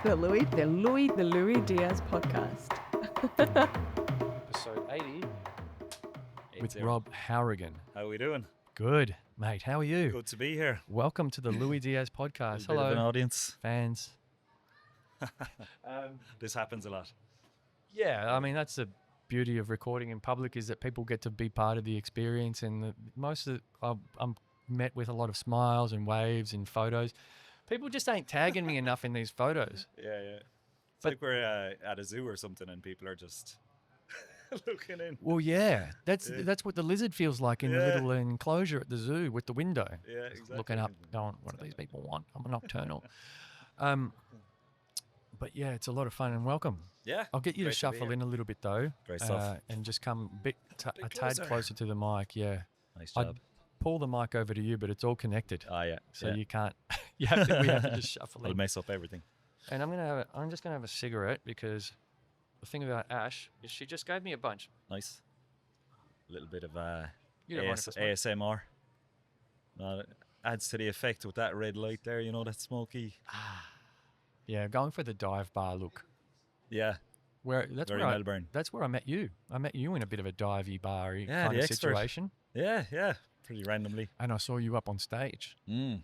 The Louis Diaz podcast. Episode 80 with 80. Rob Hourigan. How are we doing? Good, mate. How are you? Good to be here. Welcome to the Louis Diaz podcast. Bit of an Hello, audience. fans. This happens a lot. Yeah, I mean, that's the beauty of recording in public is that people get to be part of the experience. And I'm met with a lot of smiles and waves and photos. People just ain't tagging me enough in these photos. Yeah. It's But- like we're at a zoo or something and people are just looking in. Well, yeah, that's Yeah. what the lizard feels like in the Yeah. little enclosure at the zoo with the window. Yeah, Just exactly. looking up, going, what do these people want? I'm a nocturnal. But yeah, it's a lot of fun and welcome. Yeah. I'll get you to Great be shuffle here. in a little bit though, Great stuff. and just come a Bit tad closer. closer to the mic. Yeah, Nice I'd job. pull the mic over to you, but it's all connected, Yeah. so yeah. you can't. We have to just shuffle I'll in. mess up everything. And I'm just gonna have a cigarette because the thing about Ash is she just gave me a bunch. Nice. A little bit of You don't mind if I smoke? ASMR. No, it adds to the effect with that red light there, that smoky. Yeah, going for the dive bar look. Yeah. That's Very where Melbourne. That's where I met you. I met you in a bit of a divey bar Yeah, kind the of expert. situation, Yeah. Pretty randomly. and I saw you up on stage, and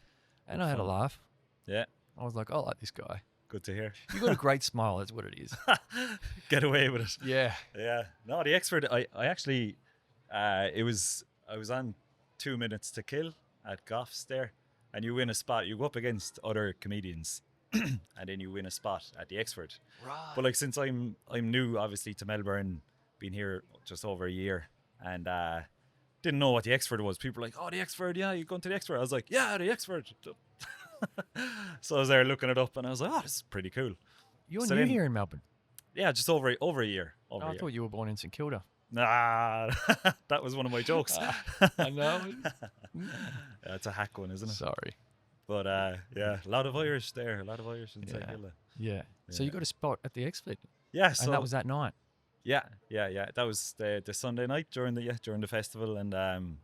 Good I had a fun. laugh. Yeah. I was like, I like this guy. Good to hear. You got a great smile. That's what it is. Get away with it. Yeah. Yeah. No, the expert. I actually, I was on 2 minutes to kill at Goff's there, and you win a spot. You go up against other comedians, and then you win a spot at the expert. Right. But like since I'm new, obviously to Melbourne, been here just over a year, and didn't know what the expert was. People were like, "Oh, the expert, yeah, you going to the expert?" I was like, "Yeah, the expert." So I was there looking it up, and I was like, "Oh, this is pretty cool." You're So new then- here in Melbourne. Yeah, just over a year. Over Oh, a year. I thought you were born in St Kilda. Nah, that was one of my jokes. I know. Yeah, it's a hack one, isn't it? Sorry. But yeah, a lot of Irish there. A lot of Irish in St Yeah. Kilda. Yeah. So you got a spot at the expert, Yeah, so and that was that night. yeah. That was the Sunday night during the festival, and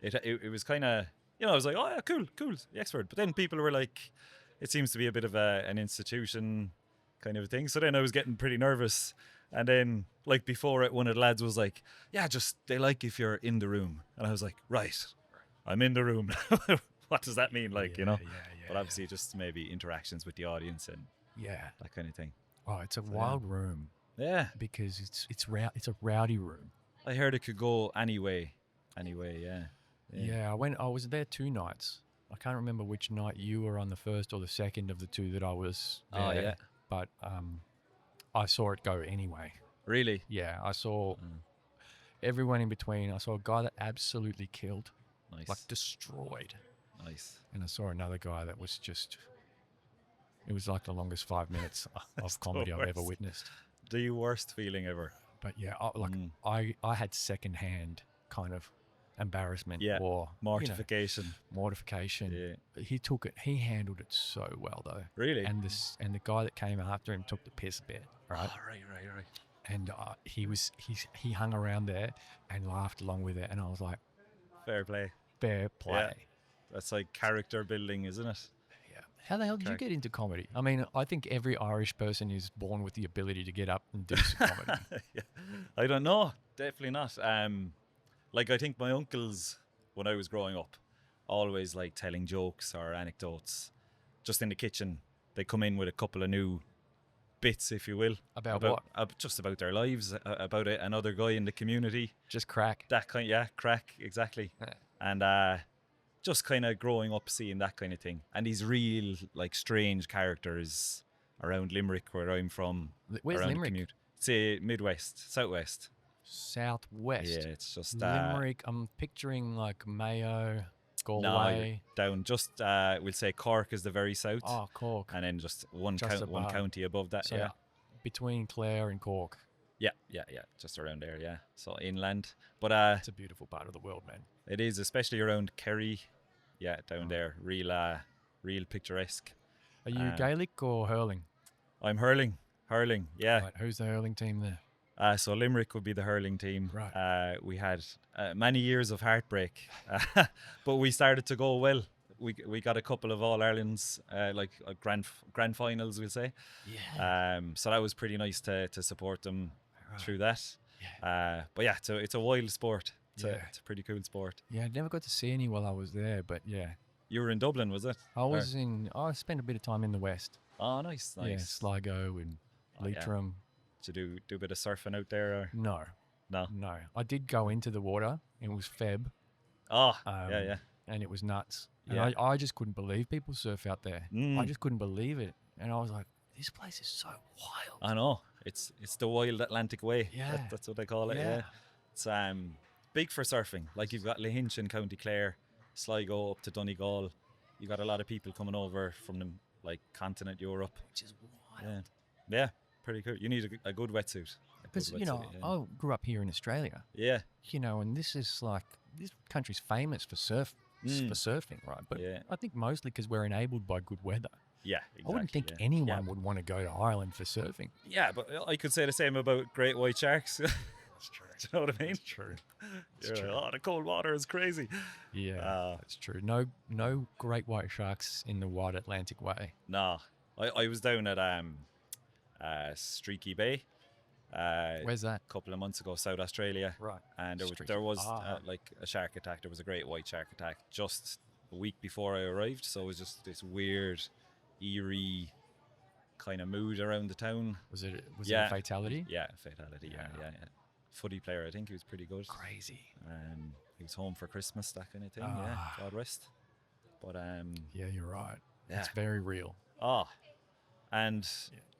it was kind of I was like, oh yeah, cool, the expert. But then people were like, it seems to be a bit of an institution kind of a thing. So then I was getting pretty nervous. And then, like before it, one of the lads was like, yeah, just they like if you're in the room. And I was like, right, I'm in the room. What does that mean? Like, Yeah. But obviously just maybe interactions with the audience and Yeah. that kind of thing. Oh, it's a wild room Yeah. because it's a rowdy room. I heard it could go anyway, yeah. Yeah, I was there 2 nights. I can't remember which night you were on, the first or the second of the 2 that I was there. Oh, yeah. But I saw it go anyway. Really? Yeah, I saw everyone in between. I saw a guy that absolutely killed, Nice. like destroyed. Nice. And I saw another guy that was just, it was like the longest 5 minutes That's of comedy the I've ever worst. witnessed. The worst feeling ever. But yeah, I had secondhand kind of embarrassment Yeah, or Mortification. mortification. Yeah. He handled it so well though. Really? And the guy that came after him took the piss a bit, right? Oh, right. And he hung around there and laughed along with it, and I was like, Fair play. fair play. That's like character building, isn't it? Yeah. How the hell did you Correct. get into comedy? I mean, I think every Irish person is born with the ability to get up and do some comedy. Yeah. I don't know. Definitely not. Like I think my uncles, when I was growing up, always like telling jokes or anecdotes, just in the kitchen. They come in with a couple of new bits, if you will, About what? just about their lives, about another guy in the community. Just crack. That kind, yeah, crack, exactly. Yeah. And just kind of growing up seeing that kind of thing, and these real like strange characters around Limerick, where I'm from. Where's around the Limerick? commute. Say Midwest, Southwest. Southwest. Yeah, it's just Limerick. I'm picturing like Mayo, no, Galway. down just we'll say Cork is the very south, Oh, Cork. and then just one Just one above. county above that. So between Clare and Cork. yeah, just around there. Yeah, so inland, but It's a beautiful part of the world, man. it is especially around Kerry. Yeah, down there, real picturesque. Are you Gaelic or hurling? I'm hurling. Yeah. Right, who's the hurling team there? So Limerick would be the hurling team. Right. We had many years of heartbreak, but we started to go well we got a couple of All Irelands, like grand finals, we'll say. Yeah. So that was pretty nice to support them Right. through that. Yeah. But yeah, it's a wild sport. It's Yeah. a pretty cool sport. Yeah, I never got to see any while I was there, but yeah. You were in Dublin, was it? I spent a bit of time in the West. Oh, nice. Yeah, Sligo and Oh, yeah. Leitrim. Did you do a bit of surfing out there? Or? No. No. I did go into the water. It was Feb. Oh, yeah. And it was nuts. And Yeah. I just couldn't believe people surf out there. I Mm. just couldn't believe it. And I was like, this place is so wild. I know. It's the wild Atlantic way. Yeah. That's what they call it. Yeah. It's big for surfing. Like you've got Lahinch in County Clare, Sligo up to Donegal. You got a lot of people coming over from the continent Europe. Which is wild. Yeah, pretty cool. You need a good wetsuit. Because, I grew up here in Australia, Yeah. and this country's famous for surfing, right? But Yeah. I think mostly because we're enabled by good weather. Yeah, exactly. I wouldn't think yeah. anyone would want to go to Ireland for surfing. Yeah, but I could say the same about great white sharks. That's true. Do you know what I mean? That's true. You're like, oh, the cold water is crazy. Yeah, that's true. No great white sharks in the wide Atlantic way. No, I was down at Streaky Bay. Where's that? A couple of months ago, South Australia. Right. And Streaky. there was Ah. a shark attack. There was a great white shark attack just a week before I arrived. So it was just this weird, eerie kind of mood around the town. Was it Yeah. a fatality? Yeah, fatality. Yeah. Footy player, I think he was pretty good. Crazy. He was home for Christmas, that kind of thing. Ah. Yeah, God rest. But Yeah, you're right. Yeah. It's very real. And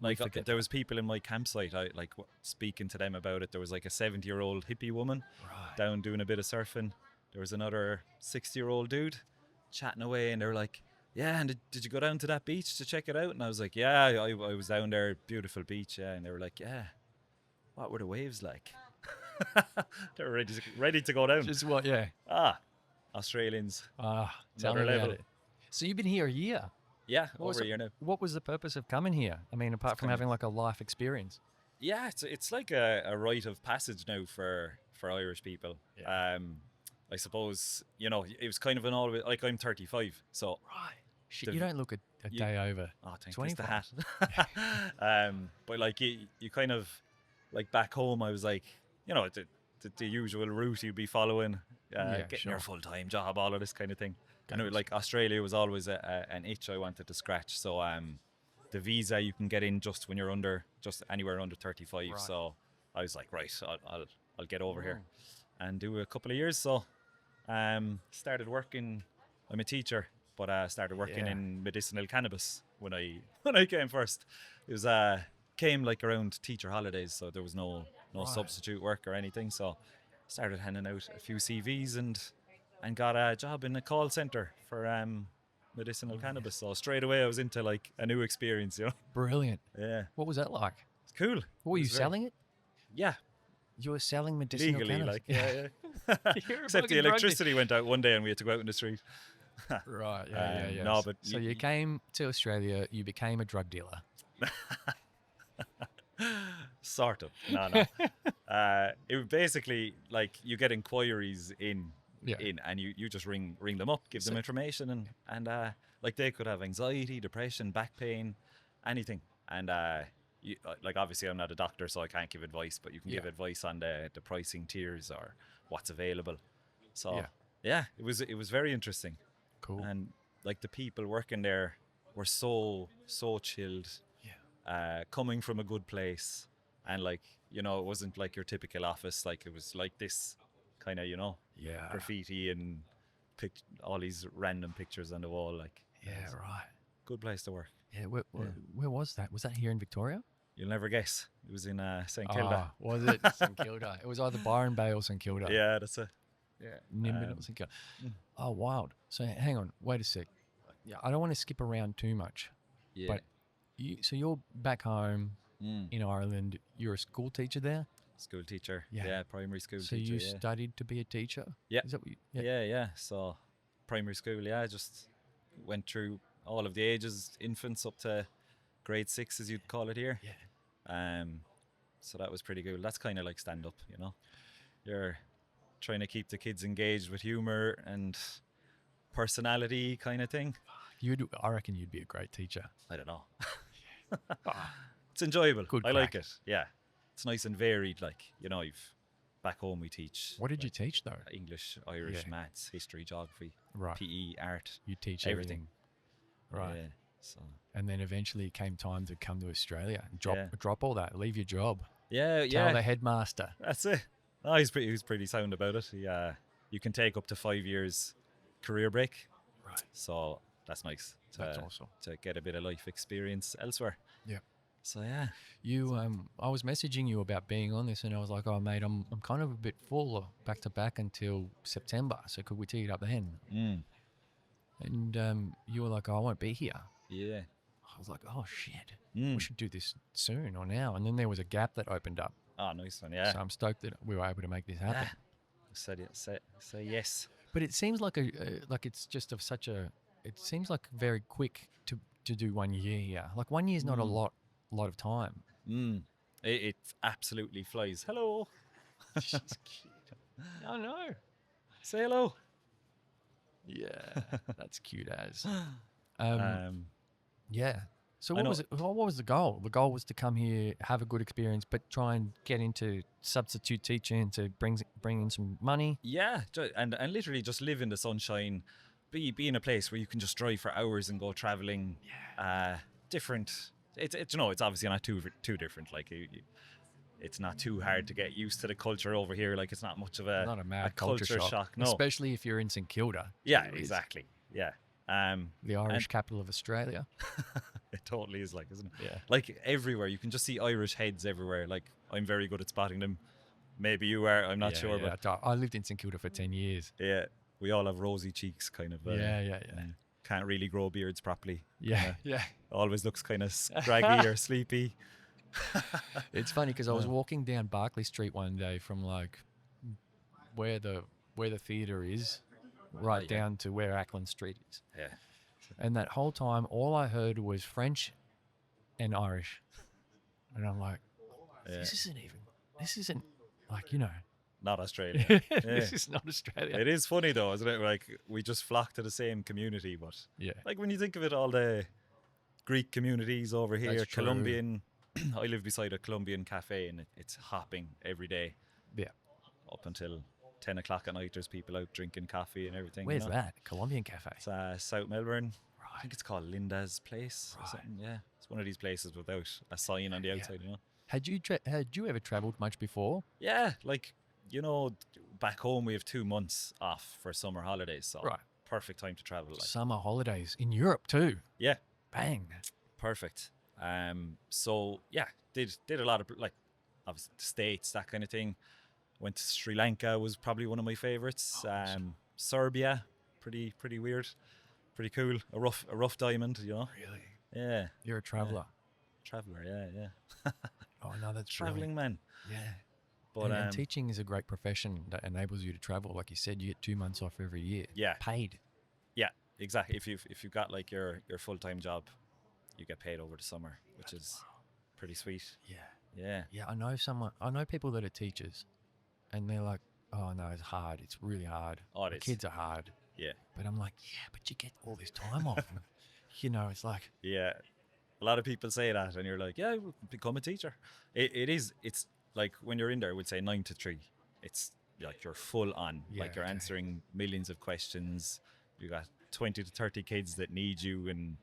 we forget there was people in my campsite. I speaking to them about it. There was like a 70-year-old hippie woman Right. down doing a bit of surfing. There was another 60-year-old dude chatting away, and they were like, "Yeah, and did you go down to that beach to check it out?" And I was like, "Yeah, I was down there. Beautiful beach, yeah." And they were like, "Yeah, what were the waves like?" They were ready to go down. Just what? Yeah. Australians. Tell me Another about level. it. So you've been here a year. Yeah, What was over a it- year now. What was the purpose of coming here? I mean, apart from kind of- having like a life experience. Yeah, it's like a rite of passage now for Irish people. Yeah. I suppose it was kind of an always like I'm 35, so Right. Shit, The- you don't look a day over. thank you, it's the 25. hat. But like you kind of like back home, I was like the usual route you'd be following, getting your sure. full-time job, all of this kind of thing. I know, Goes. like Australia was always an itch I wanted to scratch. So the visa you can get in just when you're just anywhere under 35. Right. So I was like, right, I'll get over here and do a couple of years. So started working. I'm a teacher, but started working Yeah. in medicinal cannabis when I came first. It was came like around teacher holidays, so there was no Right. substitute work or anything. So started handing out a few CVs and got a job in a call center for medicinal cannabis. So straight away I was into like a new experience, Brilliant. Yeah, What was that like? it's cool. What were you It was selling it? Yeah, You were selling medicinal legally, cannabis. like yeah. You're a Except the fucking drug electricity went out one day and we had to go out in the street. Right. Yeah. no, but so you came to Australia. You became a drug dealer. Sort of. No. It was basically like you get inquiries in, and you just ring them up, give them information, and like they could have anxiety, depression, back pain, anything. And like obviously I'm not a doctor, so I can't give advice, but you can give advice on the pricing tiers or what's available. So yeah, it was very interesting. Cool. And like the people working there were so chilled. Coming from a good place, and like it wasn't like your typical office. Like it was like this kind of graffiti and all these random pictures on the wall. Like Right. good place to work. Yeah. Where was that? Was that here in Victoria? You'll never guess. It was in St Kilda. Was it St Kilda? It was either Byron Bay or St Kilda. Yeah, that's it. Yeah, Nimbin or St Kilda. Oh, wild. So hang on, wait a sec. Yeah, I don't want to skip around too much. yeah. But so you're back home Mm. in Ireland. You're a school teacher there. School teacher. Yeah. Yeah, primary school So teacher. you yeah. studied to be a teacher. Yeah. Is that what you? Yeah. So primary school, just went through all of the ages, infants up to grade 6, as you'd call it here. Yeah. So that was pretty good. That's kind of like stand-up, You're trying to keep the kids engaged with humor and personality kind of thing. I reckon you'd be a great teacher. I don't know. Ah, It's enjoyable. Good I like crack. it. Yeah. It's nice and varied. Like, you know, you've back home we teach what did you teach though? English, Irish, Yeah. maths, history, geography, Right. PE, art. You teach everything. everything. Right. Yeah. So And then eventually it came time to come to Australia and Yeah. drop all that, leave your job. yeah, Tell the headmaster. That's it. Oh, he's pretty sound about it. You can take up to 5 years career break. Right. So that's nice That's awesome. to get a bit of life experience elsewhere. Yeah. So yeah. You, I was messaging you about being on this, and I was like, "Oh, mate, I'm kind of a bit full back to back until September. So could we tee it up then?" Mm. And you were like, "Oh, I won't be here." Yeah. I was like, "Oh shit, Mm. we should do this soon or now." And then there was a gap that opened up. Oh, nice one. Yeah. So I'm stoked that we were able to make this happen. Say yes. But it seems like like it's just of such a. It seems like very quick to do 1 year here. Like 1 year is not a lot of time. Mm. It absolutely flies. Hello. She's cute. I know. Say hello. Yeah, that's cute as. Yeah. Yeah. So I what know- was it? What was the goal? The goal was to come here, have a good experience, but try and get into substitute teaching to bring in some money. And literally just live in the sunshine, be in a place where you can just drive for hours and go traveling. Different. It's it's obviously not too different. Like it's not too hard to get used to the culture over here. Like it's not much of Not a mad culture shock. No. Especially if you're in St Kilda. Yeah, It is exactly. Yeah. The Irish capital of Australia. It totally is, like, isn't it? Yeah. Like everywhere, you can just see Irish heads everywhere. Like I'm very good at spotting them. Maybe you are. I'm not sure, but I lived in St Kilda for 10 years. yeah, we all have rosy cheeks, kind of. Yeah. Can't really grow beards properly. Yeah. Always looks kind of scraggy or sleepy. It's funny because I was walking down Barclay Street one day from like where the theatre is, right Yeah. down to where Ackland Street is. Yeah. And that whole time, all I heard was French and Irish. And I'm like, Yeah. this isn't like, Not Australia. this is not Australia. It is funny though, isn't it? Like we just flock to the same community, but Yeah. like when you think of it, all the Greek communities over here, That's true. Colombian. I live beside a Colombian cafe, and it's hopping every day Yeah. up until 10 o'clock at night. There's people out drinking coffee and everything. Where's that? Colombian cafe. It's South Melbourne. I Right. think it's called Linda's Place or Right. something. Yeah, it's one of these places without a sign on the outside. Had you ever travelled much before? Yeah, like back home we have 2 months off for summer holidays, so Right. perfect time to travel. Like, Summer holidays in Europe too. yeah, Bang. perfect. So yeah, did a lot of like obviously the States, that kind of thing. Went to Sri Lanka, was probably one of my favorites. Serbia, pretty weird, pretty cool. A rough diamond, Really? Yeah, You're a traveller. traveler. Yeah. Oh no, that's Traveling man. brilliant. Yeah. But and teaching is a great profession that enables you to travel. Like you said, you get 2 months off every year. Yeah. Paid. yeah, exactly. If you've got like your full-time job, you get paid over the summer, which is pretty sweet. Yeah. Yeah. Yeah. I know people that are teachers and they're like, oh no, it's hard. It's really hard. Oh, it The is. kids are hard. Yeah. But I'm like, yeah, but you get all this time off. It's like, Yeah. A lot of people say that, and you're like, yeah, we'll become a teacher. It's like when you're in there, we'd say 9 to 3. It's like you're full on. Yeah, Like you're okay. answering millions of questions. You got 20 to 30 kids that need you, and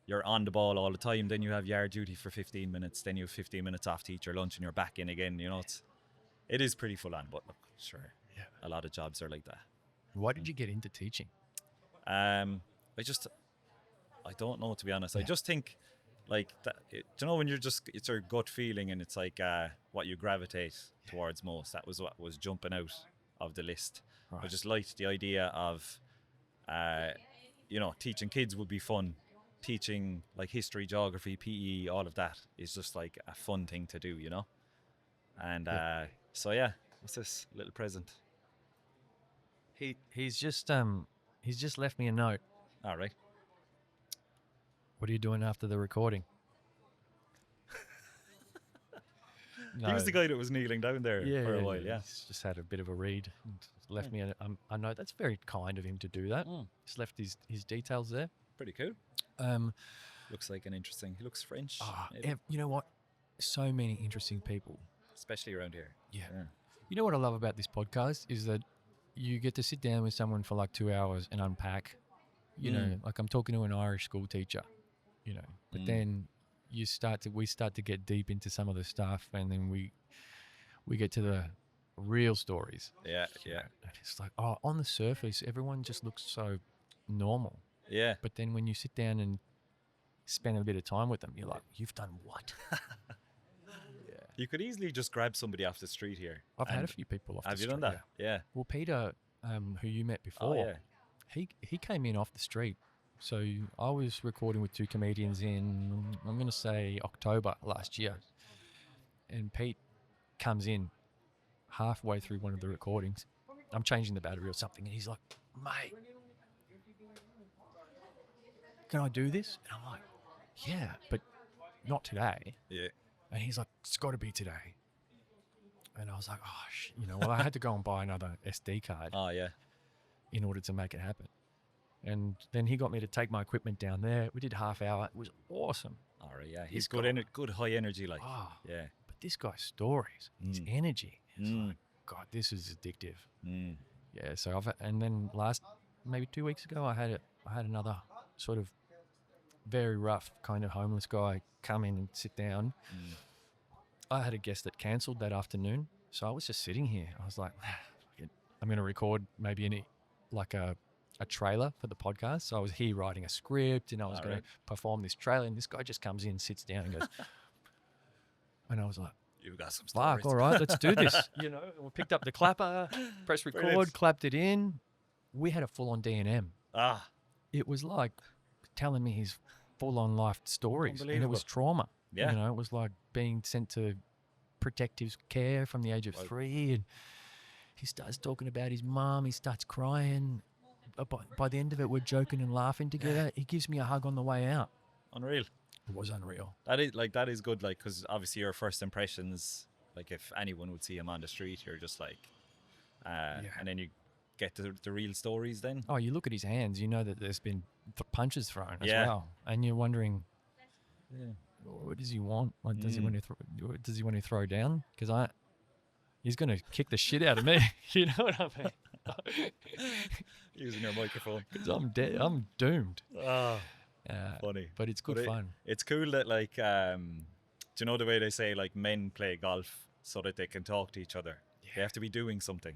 you're on the ball all the time. Then you have yard duty for 15 minutes. Then you have 15 minutes off teacher lunch, and you're back in again. It is pretty full on. But look, sure, Yeah. a lot of jobs are like that. why did you get into teaching? I don't know, to be honest. I Yeah. just think like that. When it's your gut feeling, and it's like what you gravitate towards most. That was what was jumping out of the list. I Right. just liked the idea of, teaching kids would be fun. Teaching like history, geography, PE, all of that is just like a fun thing to do, And so yeah, what's this little present? He's just left me a note. All right. What are you doing after the recording? No. He was the guy that was kneeling down there for a while. Yeah. He's just had a bit of a read. And left me. I know that's very kind of him to do that. He's left his details there. Pretty cool. Um, Looks like an interesting. He looks French. you know what? So many interesting people. Especially around here. Yeah. You know what I love about this podcast is that you get to sit down with someone for like 2 hours and unpack. You know, like I'm talking to an Irish school teacher, you know, but then we start to get deep into some of the stuff, and then we get to the real stories. Yeah. And it's like, on the surface, everyone just looks so normal. Yeah. But then when you sit down and spend a bit of time with them, you're like, you've done what? You could easily just grab somebody off the street here. I've had a few people off the street. Have you done that? Yeah. Well, Peter, who you met before, he came in off the street. So I was recording with 2 comedians in, I'm going to say October last year. And Pete comes in halfway through one of the recordings. I'm changing the battery or something. And he's like, mate, can I do this? And I'm like, yeah, but not today. Yeah. And he's like, it's got to be today. And I was like, well, I had to go and buy another SD card Oh, yeah. in order to make it happen. And then he got me to take my equipment down there. We did half hour. It was awesome. All right, yeah. He's good, good high energy, like. Yeah. But this guy's stories, his energy. It's like, God, this is addictive. Yeah. So and then maybe 2 weeks ago, I had another sort of very rough kind of homeless guy come in and sit down. I had a guest that cancelled that afternoon, so I was just sitting here. I was like, I'm going to record maybe a trailer for the podcast. So I was here writing a script, and I was going to perform this trailer, and this guy just comes in, sits down, and goes, and I was like, You've got some stories. fuck, all right, let's do this. You know, we picked up the clapper, pressed record, Brilliant. clapped it in. We had a full-on D&M. Ah, It was like telling me his full-on life stories, and it Unbelievable. was trauma. Yeah. You know, it was like being sent to protective care from the age of 3, and he starts talking about his mum. He starts crying. By the end of it, we're joking and laughing together. He gives me a hug on the way out. unreal. It was unreal. That is good, like, because obviously your first impressions, like, if anyone would see him on the street, you're just like, and then you get the real stories then. Oh, you look at his hands, you know that there's been punches thrown as Yeah. well, and you're wondering, what does he want? Like, does he want to throw down? Because he's going to kick the shit out of me. You know what I mean? Using your microphone. Because I'm dead. I'm doomed. Oh, funny. But it's good fun. It's cool that, like, do you know the way they say, like, men play golf so that they can talk to each other? They have to be doing something.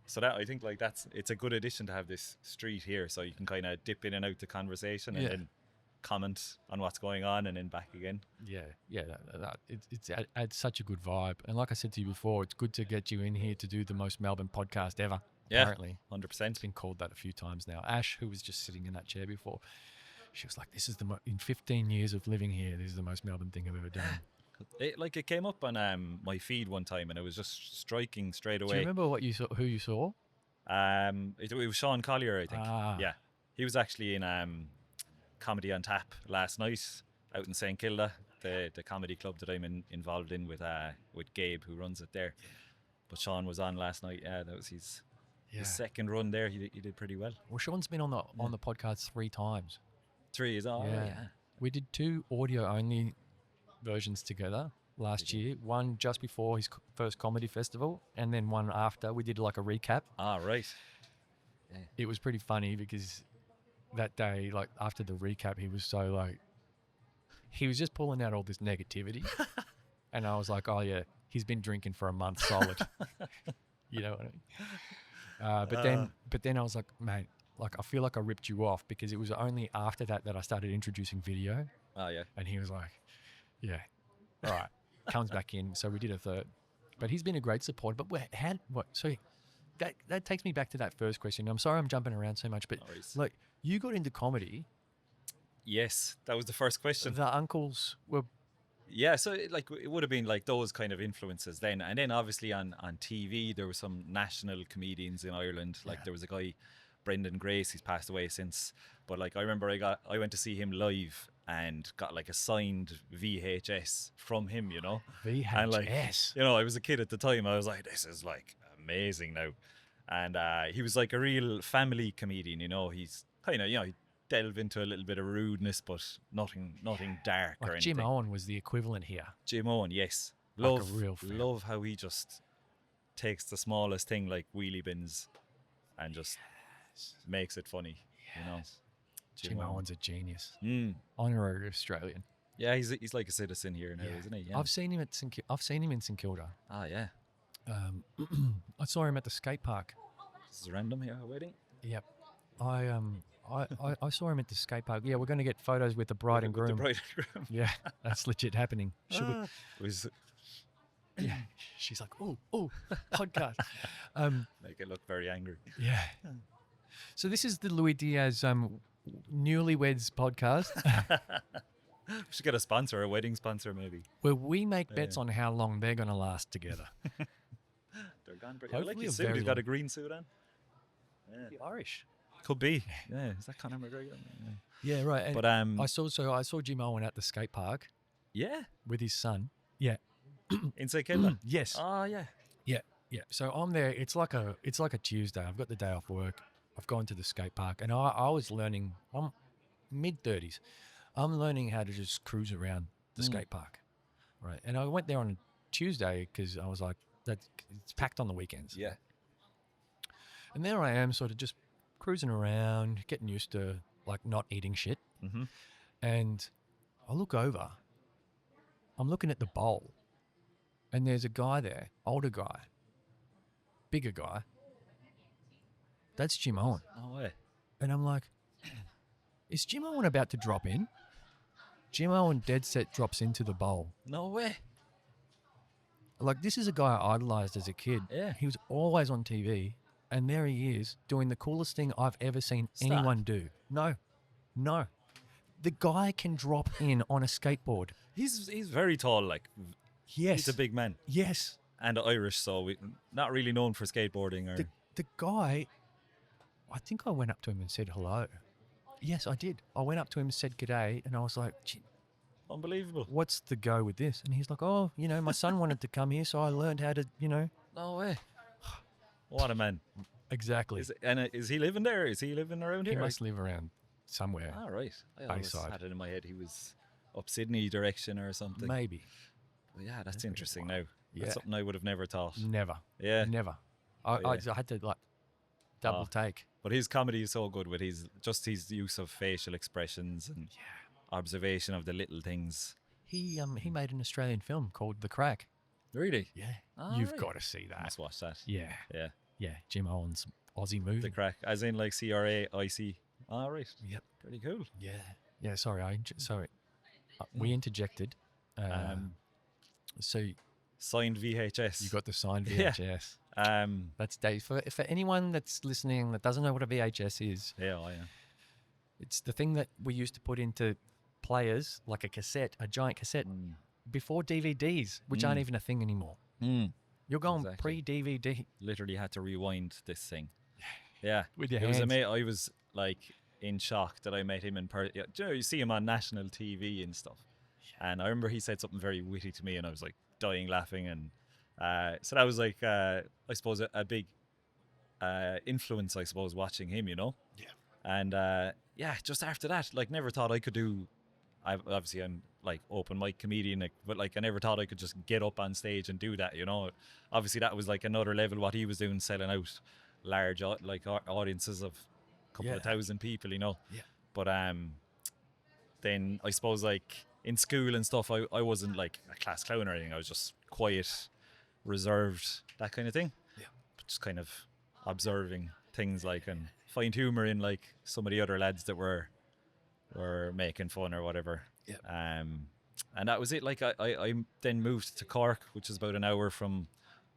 So that, I think, like, it's a good addition to have this street here, so you can kind of dip in and out the conversation and then comment on what's going on and then back again. Yeah. It adds such a good vibe. And like I said to you before, it's good to get you in here to do the most Melbourne podcast ever. Yeah, apparently. 100%. It's been called that a few times now. Ash, who was just sitting in that chair before, she was like, this is in 15 years of living here, this is the most Melbourne thing I've ever done. It came up on my feed one time, and it was just striking straight away. Do you remember who you saw? It was Sean Collier, I think. Ah. Yeah, he was actually in Comedy on Tap last night out in St Kilda, the comedy club that I'm involved in with Gabe, who runs it there. But Sean was on last night. Yeah, that was his second run there. He did pretty well. Well, Sean's been on the podcast 3 times. 3 is all. Yeah. We did 2 audio only versions together last year. One just before his first comedy festival, and then one after. We did like a recap. Ah, right. It was pretty funny because that day, like after the recap, he was so like, he was just pulling out all this negativity. And I was like, oh yeah, he's been drinking for a month solid. You know what I mean? But then I was like, mate, like I feel like I ripped you off, because it was only after that I started introducing video. Oh yeah. And he was like, yeah, all right. Comes back in. So we did a 3rd. But he's been a great supporter. But so that takes me back to that first question. I'm sorry I'm jumping around so much, but like, you got into comedy. Yes, that was the first question. The uncles were... Yeah, so it would have been like those kind of influences then. And then obviously on TV, there were some national comedians in Ireland. Like there was a guy, Brendan Grace, he's passed away since. But like I remember I went to see him live and got like a signed VHS from him, you know. VHS. And like, you know, I was a kid at the time. I was like, this is like amazing now. And he was like a real family comedian, you know. He's kind of, you know, he delved into a little bit of rudeness, but nothing dark or Like anything. Jim Owen was the equivalent here. Jim Owen, yes. Like a Love, real fan. love how he just takes the smallest thing like wheelie bins and just makes it funny, you know. Jim Owen's a genius. Mm. Honorary Australian. Yeah, he's like a citizen here now, isn't he? Yeah. I've seen him in St Kilda. Ah, yeah. I saw him at the skate park. This is random here, a wedding. Yep. I saw him at the skate park. Yeah, we're going to get photos with the bride and groom. With the bride and groom. Yeah, that's legit happening. Should we? Was Yeah. She's like, oh, podcast. make it look very angry. Yeah. So this is the Louis Diaz Newlyweds podcast, We should get a sponsor, a wedding sponsor maybe. where we make bets on how long they're going to last together. They're gone pretty. I Hopefully like a his suit. very He's got a long- green suit on. The Irish. Could be. Yeah, is that Conor McGregor? Yeah. Yeah, right. And But I saw Jim Owen at the skate park yeah, with his son. Yeah. inside Kilda. Yes. Oh yeah. Yeah. So I'm there. It's like a Tuesday. I've got the day off work. I've gone to the skate park, and I was learning. I'm mid-30s. I'm learning how to just cruise around the skate park, right? And I went there on a Tuesday because I was like, it's packed on the weekends. Yeah. And there I am, sort of just cruising around, getting used to like not eating shit. Mm-hmm. And I look over. I'm looking at the bowl, and there's a guy there, older guy, bigger guy. That's Jim Owen. No way. And I'm like, is Jim Owen about to drop in? Jim Owen dead set drops into the bowl. No way. Like, this is a guy I idolized as a kid. Yeah. He was always on TV, and there he is doing the coolest thing I've ever seen Stop. anyone do. No. The guy can drop in on a skateboard. He's very tall, like Yes. he's a big man Yes. and Irish, so we not really known for skateboarding or. The guy, I think I went up to him and said hello. Yes, I did. I went up to him and said g'day, and I was like, "Gee, Unbelievable. what's the go with this?" And he's like, "Oh, my son wanted to come here, so I learned how to, No way. What a man. Exactly. Is he living there? Is he living around He here? must live around somewhere. Ah, right. I always Bayside. had it in my head he was up Sydney direction or something. Maybe. But yeah, that's interesting now. Yeah. That's something I would have never thought. Never. Yeah. Never. Oh, I yeah. had to double Oh. take. But his comedy is so good with his use of facial expressions and observation of the little things. He made an Australian film called The Craic. Really? Yeah. Ah, You've right. got to see that. Must watch that. Yeah. Yeah. Yeah. Jim Owen's Aussie movie. The crack. As in like CRAIC. All right. Yep. Pretty cool. Yeah. Yeah. Sorry. We interjected. So Signed VHS. you got the signed Yeah. VHS. Um That's Dave. For anyone that's listening that doesn't know what a VHS is, yeah, oh, yeah. it's the thing that we used to put into players, like a cassette, a giant cassette, before DVDs, which aren't even a thing anymore. You're going Exactly. pre-DVD. Literally had to rewind this thing. Yeah. With your It was hands. I was like in shock that I met him in person. Yeah, do you know, you see him on national TV and stuff. And I remember he said something very witty to me and I was like dying laughing. And so that was like, I suppose, a big influence, I suppose, watching him, you know? Yeah. And just after that, like never thought I could do, I'm like open mic comedian, like, but like I never thought I could just get up on stage and do that, you know? Obviously that was like another level what he was doing, selling out large audiences of a couple of thousand people, you know? Yeah. But then I suppose like in school and stuff, I wasn't like a class clown or anything. I was just quiet, reserved, that kind of thing. Yeah. But just kind of observing things like and find humor in like some of the other lads that were making fun or whatever. Yeah. And that was it. Like I then moved to Cork, which is about an hour from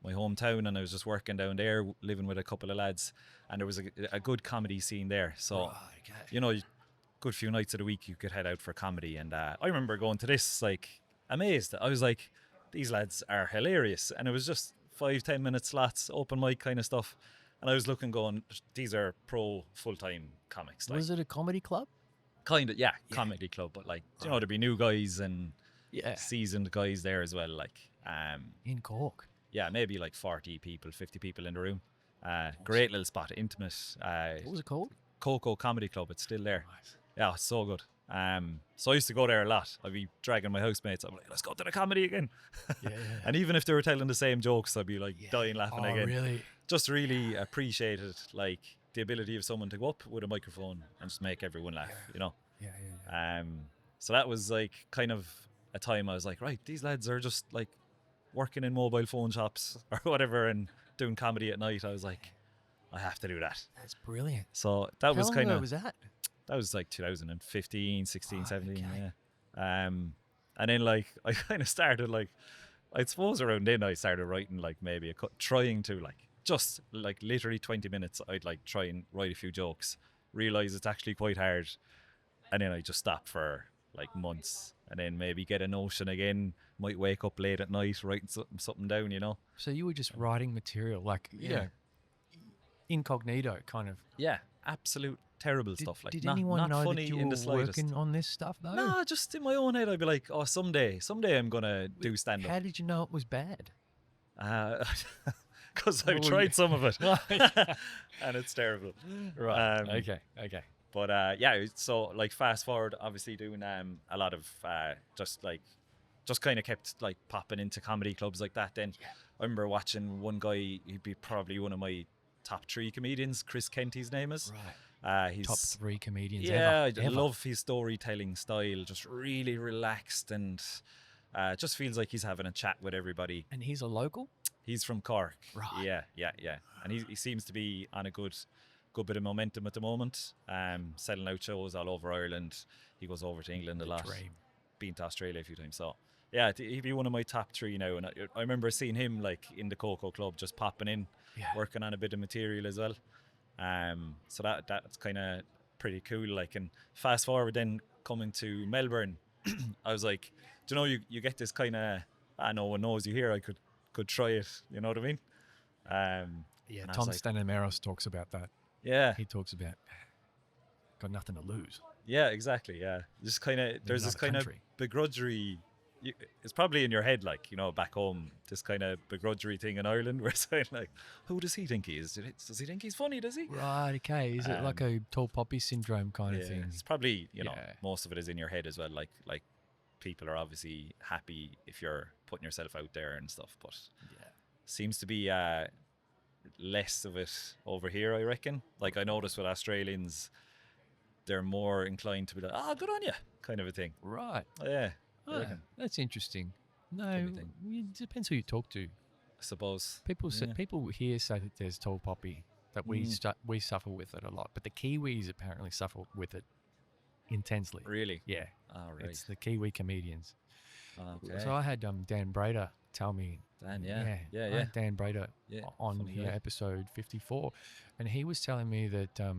my hometown, and I was just working down there, living with a couple of lads, and there was a good comedy scene there. So, you know, good few nights of the week you could head out for comedy. And I remember going to this like amazed. I was like, these lads are hilarious, and it was just 5-10 minute slots, open mic kind of stuff. And I was looking, going, these are pro full-time comics. Like, Was it a comedy club? kind of, comedy club, but like, you know, there'd be new guys and Yeah. seasoned guys there as well. Like, In Cork. yeah, maybe like 40 people, 50 people in the room. Great little spot, intimate. What was it called? Coco Comedy Club. It's still there. Nice. Yeah, it's so good. So I used to go there a lot. I'd be dragging my housemates. I'm like, let's go to the comedy again. Yeah. And even if they were telling the same jokes, I'd be like dying laughing Oh, again. really? Just really appreciated like the ability of someone to go up with a microphone and just make everyone laugh, you know. Yeah. So that was like kind of a time I was like, right, these lads are just like working in mobile phone shops or whatever and doing comedy at night. I was like, I have to do that. That's brilliant. So that was How long kind ago of was that? that was like 2015, 16, 17, okay. yeah. And then like I kind of started like, I suppose around then I started writing like maybe trying to like just like literally 20 minutes I'd like try and write a few jokes, realize it's actually quite hard, and then I just stop for like months and then maybe get a notion again, might wake up late at night writing something down, you know. So you were just writing material, like, you know, incognito kind of. Yeah, absolute terrible stuff. Like did not, anyone not know funny that you in were the slightest. working on this stuff though? No, just in my own head I'd be like, oh, someday I'm gonna do stand up. How did you know it was bad? Because I've tried some of it and it's terrible. Right. Okay. But yeah, so like fast forward, obviously doing a lot of just kind of kept like popping into comedy clubs like that. Then I remember watching one guy, he'd be probably one of my top 3 comedians, Chris Kent his name is. Right. He's Top 3 comedians yeah, ever. I love his storytelling style, just really relaxed and just feels like he's having a chat with everybody. And he's a local? He's from Cork. Right. Yeah. And he seems to be on a good bit of momentum at the moment. Selling out shows all over Ireland. He goes over to England a lot. Dream. Been to Australia a few times. So yeah, he'd be one of my top 3 now. And I remember seeing him like in the Coco Club, just popping in, working on a bit of material as well. So that's kind of pretty cool. Like, and fast forward then coming to Melbourne, I was like, do you know, you get this kind of, no one knows you here. I could try it. You know what I mean? Yeah, and I Tom was Stanamaros talks about that. Yeah. He talks about got nothing to lose. Yeah, exactly. Yeah. Just kind of, there's this kind of begrudgery. It's probably in your head, like, you know, back home, this kind of begrudgery thing in Ireland where it's like, who does he think he is? Does he think he's funny? Does he? Right. Okay. Is it like a tall poppy syndrome kind of thing? It's probably, you know, most of it is in your head as well. Like people are obviously happy if you're putting yourself out there and stuff, but seems to be less of it over here, I reckon. Like I noticed with Australians, they're more inclined to be like, good on you, kind of a thing. Right. Yeah. That's interesting. No, it depends who you talk to. I suppose. People here say that there's tall poppy, that we suffer with it a lot, but the Kiwis apparently suffer with it intensely. Really? Yeah. Oh, right. It's the Kiwi comedians. Okay. So I had Dan Brader tell me. Dan, I had Dan Brader on episode 54, and he was telling me that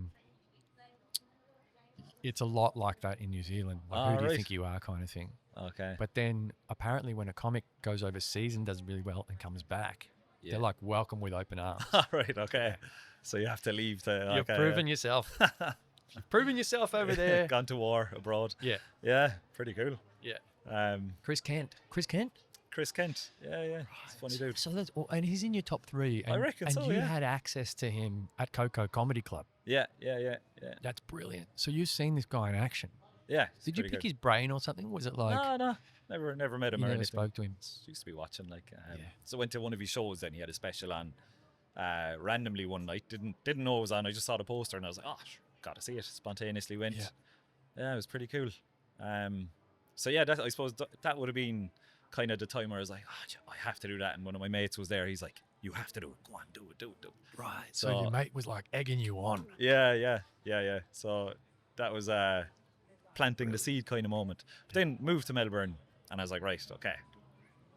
it's a lot like that in New Zealand. Like, who do you think you are, kind of thing. Okay. But then apparently when a comic goes overseas and does really well and comes back, they're like welcome with open arms. Right. Okay. So you have to leave the. You've proven yourself. You've proven yourself over there. Gone to war abroad. Yeah. Yeah. Pretty cool. Yeah. Chris Kent. Yeah. It's a funny dude. So that's, and he's in your top 3. And, I reckon and so. you had access to him at Coco Comedy Club. Yeah. That's brilliant. So you've seen this guy in action. Yeah. Did you pick his brain or something? Was it like? No. Never met him or anything. Spoke to him. Used to be watching like. So went to one of his shows. Then he had a special on. Randomly one night, didn't know it was on. I just saw the poster and I was like, gotta see it. Spontaneously went. Yeah, it was pretty cool. So yeah, I suppose that would have been kind of the time where I was like, I have to do that. And one of my mates was there. He's like, you have to do it. Go on, do it. Right. So your mate was like egging you on. Yeah. So that was planting the seed kind of moment. But then moved to Melbourne and I was like, right, okay.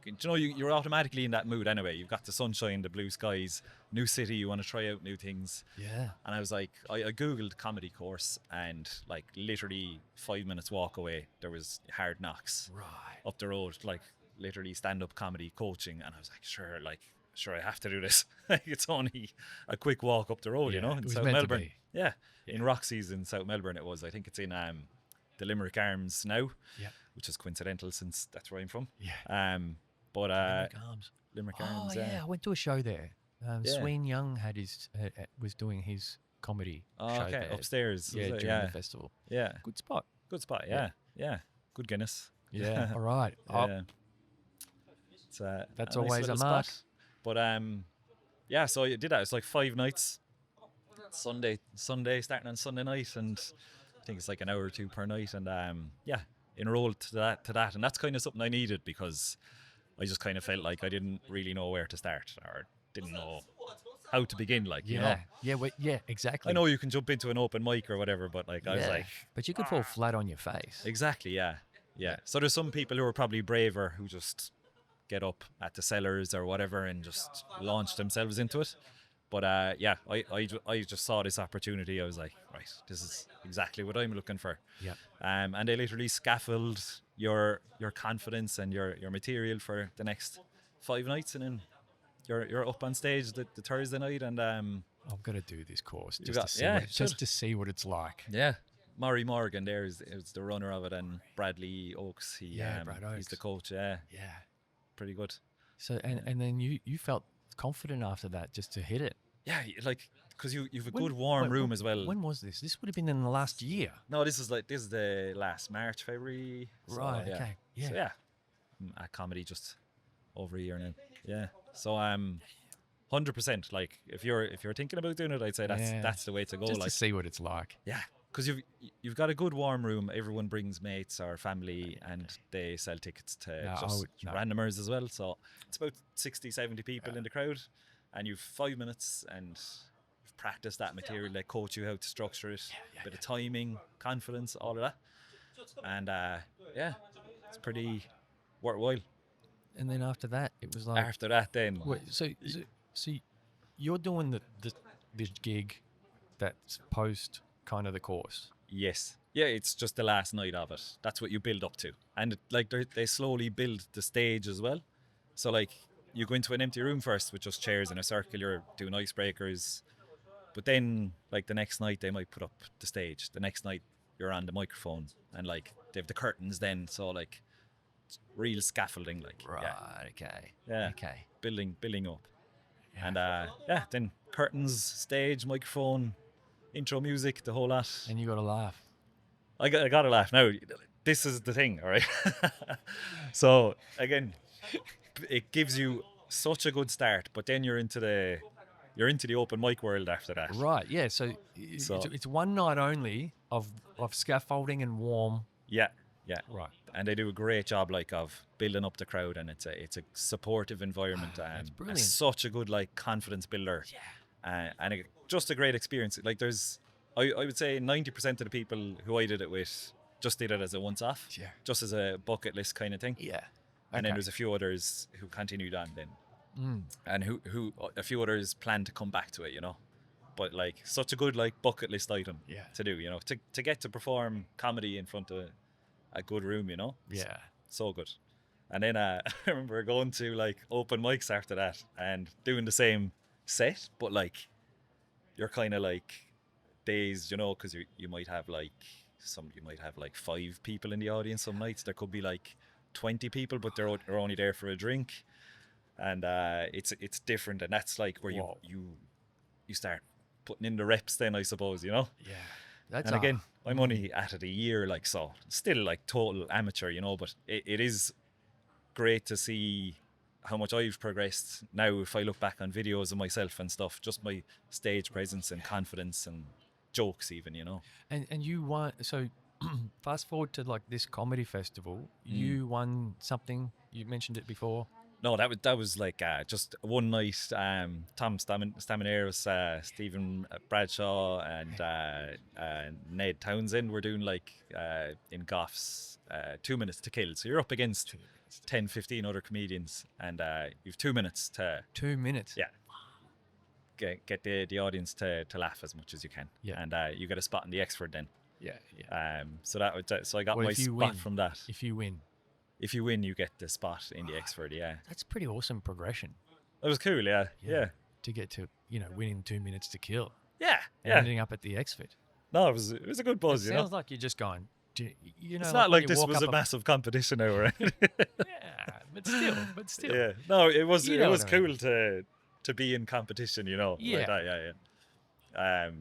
Do you know, you're automatically in that mood anyway. You've got the sunshine, the blue skies, new city, you want to try out new things. Yeah. And I was like, I Googled comedy course and like literally 5 minutes walk away, there was Hard Knocks up the road, like literally stand-up comedy coaching. And I was like, sure, I have to do this. It's only a quick walk up the road, you know, in South Melbourne. Yeah. In Roxy's in South Melbourne it was. I think it's in the Limerick Arms now, Yeah. which is coincidental since that's where I'm from. Yeah. But Limerick Arms. Limerick Oh Arms, yeah, I went to a show there. Yeah. Sween Young had was doing his comedy Oh, show okay, there. upstairs. Yeah, was it? during Yeah, the festival. yeah, Good spot. good spot. Yeah. Yeah, good Guinness. Yeah. All right. Yeah, it's That's a nice always a little mark. spot. But yeah. So you did that. It's like 5 nights. Sunday starting on Sunday night, and I think it's like an hour or two per night, and yeah, enrolled to that, and that's kind of something I needed because I just kind of felt like I didn't really know where to start or didn't know how to begin. Like, you know, Yeah, exactly. I know you can jump into an open mic or whatever, but like I was like, but you could fall flat on your face. exactly, yeah. So there's some people who are probably braver who just get up at the cellars or whatever and just launch themselves into it. But yeah, I just saw this opportunity. I was like, right, this is exactly what I'm looking for. Yeah. And they literally scaffold your confidence and your material for the next 5 nights, and then you're up on stage the Thursday night, and I've got to do this course You just got- to see yeah, what, you just should. to see what it's like. yeah, Murray Morgan there is the runner of it, and Bradley Oakes, Brad he's the Oakes. coach. Yeah, Yeah. pretty good. So and then you felt confident after that just to hit it. Yeah, like because you've a When- good warm wait, room as well. When was this? This would have been in the last year. No, this is the last March, February. So, Right. yeah. Okay. Yeah. So yeah, at comedy just over a year now. Yeah. So 100%. Like if you're thinking about doing it, I'd say that's the way to go. Just Like to see what it's like. yeah, because you've got a good warm room. Everyone brings mates or family, and they sell tickets to No, I just would- no. randomers as well. So it's about 60, 70 people in the crowd, and you've 5 minutes and you've practiced that material. They coach you how to structure it, bit of timing, confidence, all of that, and yeah, it's pretty worthwhile. And then after that, it was like. After that, then Wait, so you're doing this gig that's post kind of the course. yes. Yeah, it's just the last night of it. That's what you build up to. And like they slowly build the stage as well. So like you go into an empty room first with just chairs in a circle, you're doing icebreakers. But then like the next night they might put up the stage. The next night you're on the microphone, and like they have the curtains then, so like it's real scaffolding, like Right. Okay. Yeah. Okay. building up. Yeah. And yeah, then curtains, stage, microphone, intro music, the whole lot. And you got to laugh. I gotta laugh now. This is the thing, all right? So again, it gives you such a good start, but then you're into the open mic world after that. Right. Yeah. So, So- it's one night only of scaffolding and warm. Yeah. Right. And they do a great job like of building up the crowd, and it's a supportive environment. That's And brilliant. it's such a good like confidence builder. Yeah. And just a great experience. Like I would say 90% of the people who I did it with just did it as a once-off, Yeah. just as a bucket list kind of thing. Yeah. And then Okay. there's a few others who continued on then, Mm. and who a few others plan to come back to it, you know. But like such a good like bucket list item Yeah. to do, you know, to get to perform comedy in front of a good room, you know. Yeah. So good. And then I remember going to like open mics after that and doing the same set, but like you're kind of like dazed, you know, because you might have like 5 people in the audience some nights. There could be like 20 people, but they're only there for a drink, and it's different, and that's like where Whoa. you start putting in the reps then, I suppose, you know. Yeah. That's And again, I'm only at it a year, like, so still like total amateur, you know, but it is great to see how much I've progressed now. If I look back on videos of myself and stuff, just my stage presence and confidence and jokes even, you know. And you won. So fast forward to like this comedy festival. Mm. You won something. You mentioned it before. No, that was like just one night. Tom Stamineros, Stephen Bradshaw, and Ned Townsend were doing like in Goff's 2 minutes to kill. So you're up against 10, 15 other comedians, and you've 2 minutes to 2 minutes. Yeah. Get the audience to laugh as much as you can. Yeah. And you get a spot in the Exford then. Yeah. Yeah. So I got Well, my if you spot win- from that. If you win, If you win, you get the spot in the Exford. Yeah. that's pretty awesome progression. That was cool. Yeah. Yeah. To get to winning 2 minutes to kill Yeah. and Yeah. ending up at the Exford. No, it was a good buzz. It You know. sounds like you're just going. You know, It's not when like you this walk was up a massive competition now, right? Yeah, but still. Yeah. No, it was You it know was what I mean. cool to be in competition, you know, like Yeah. that. Yeah.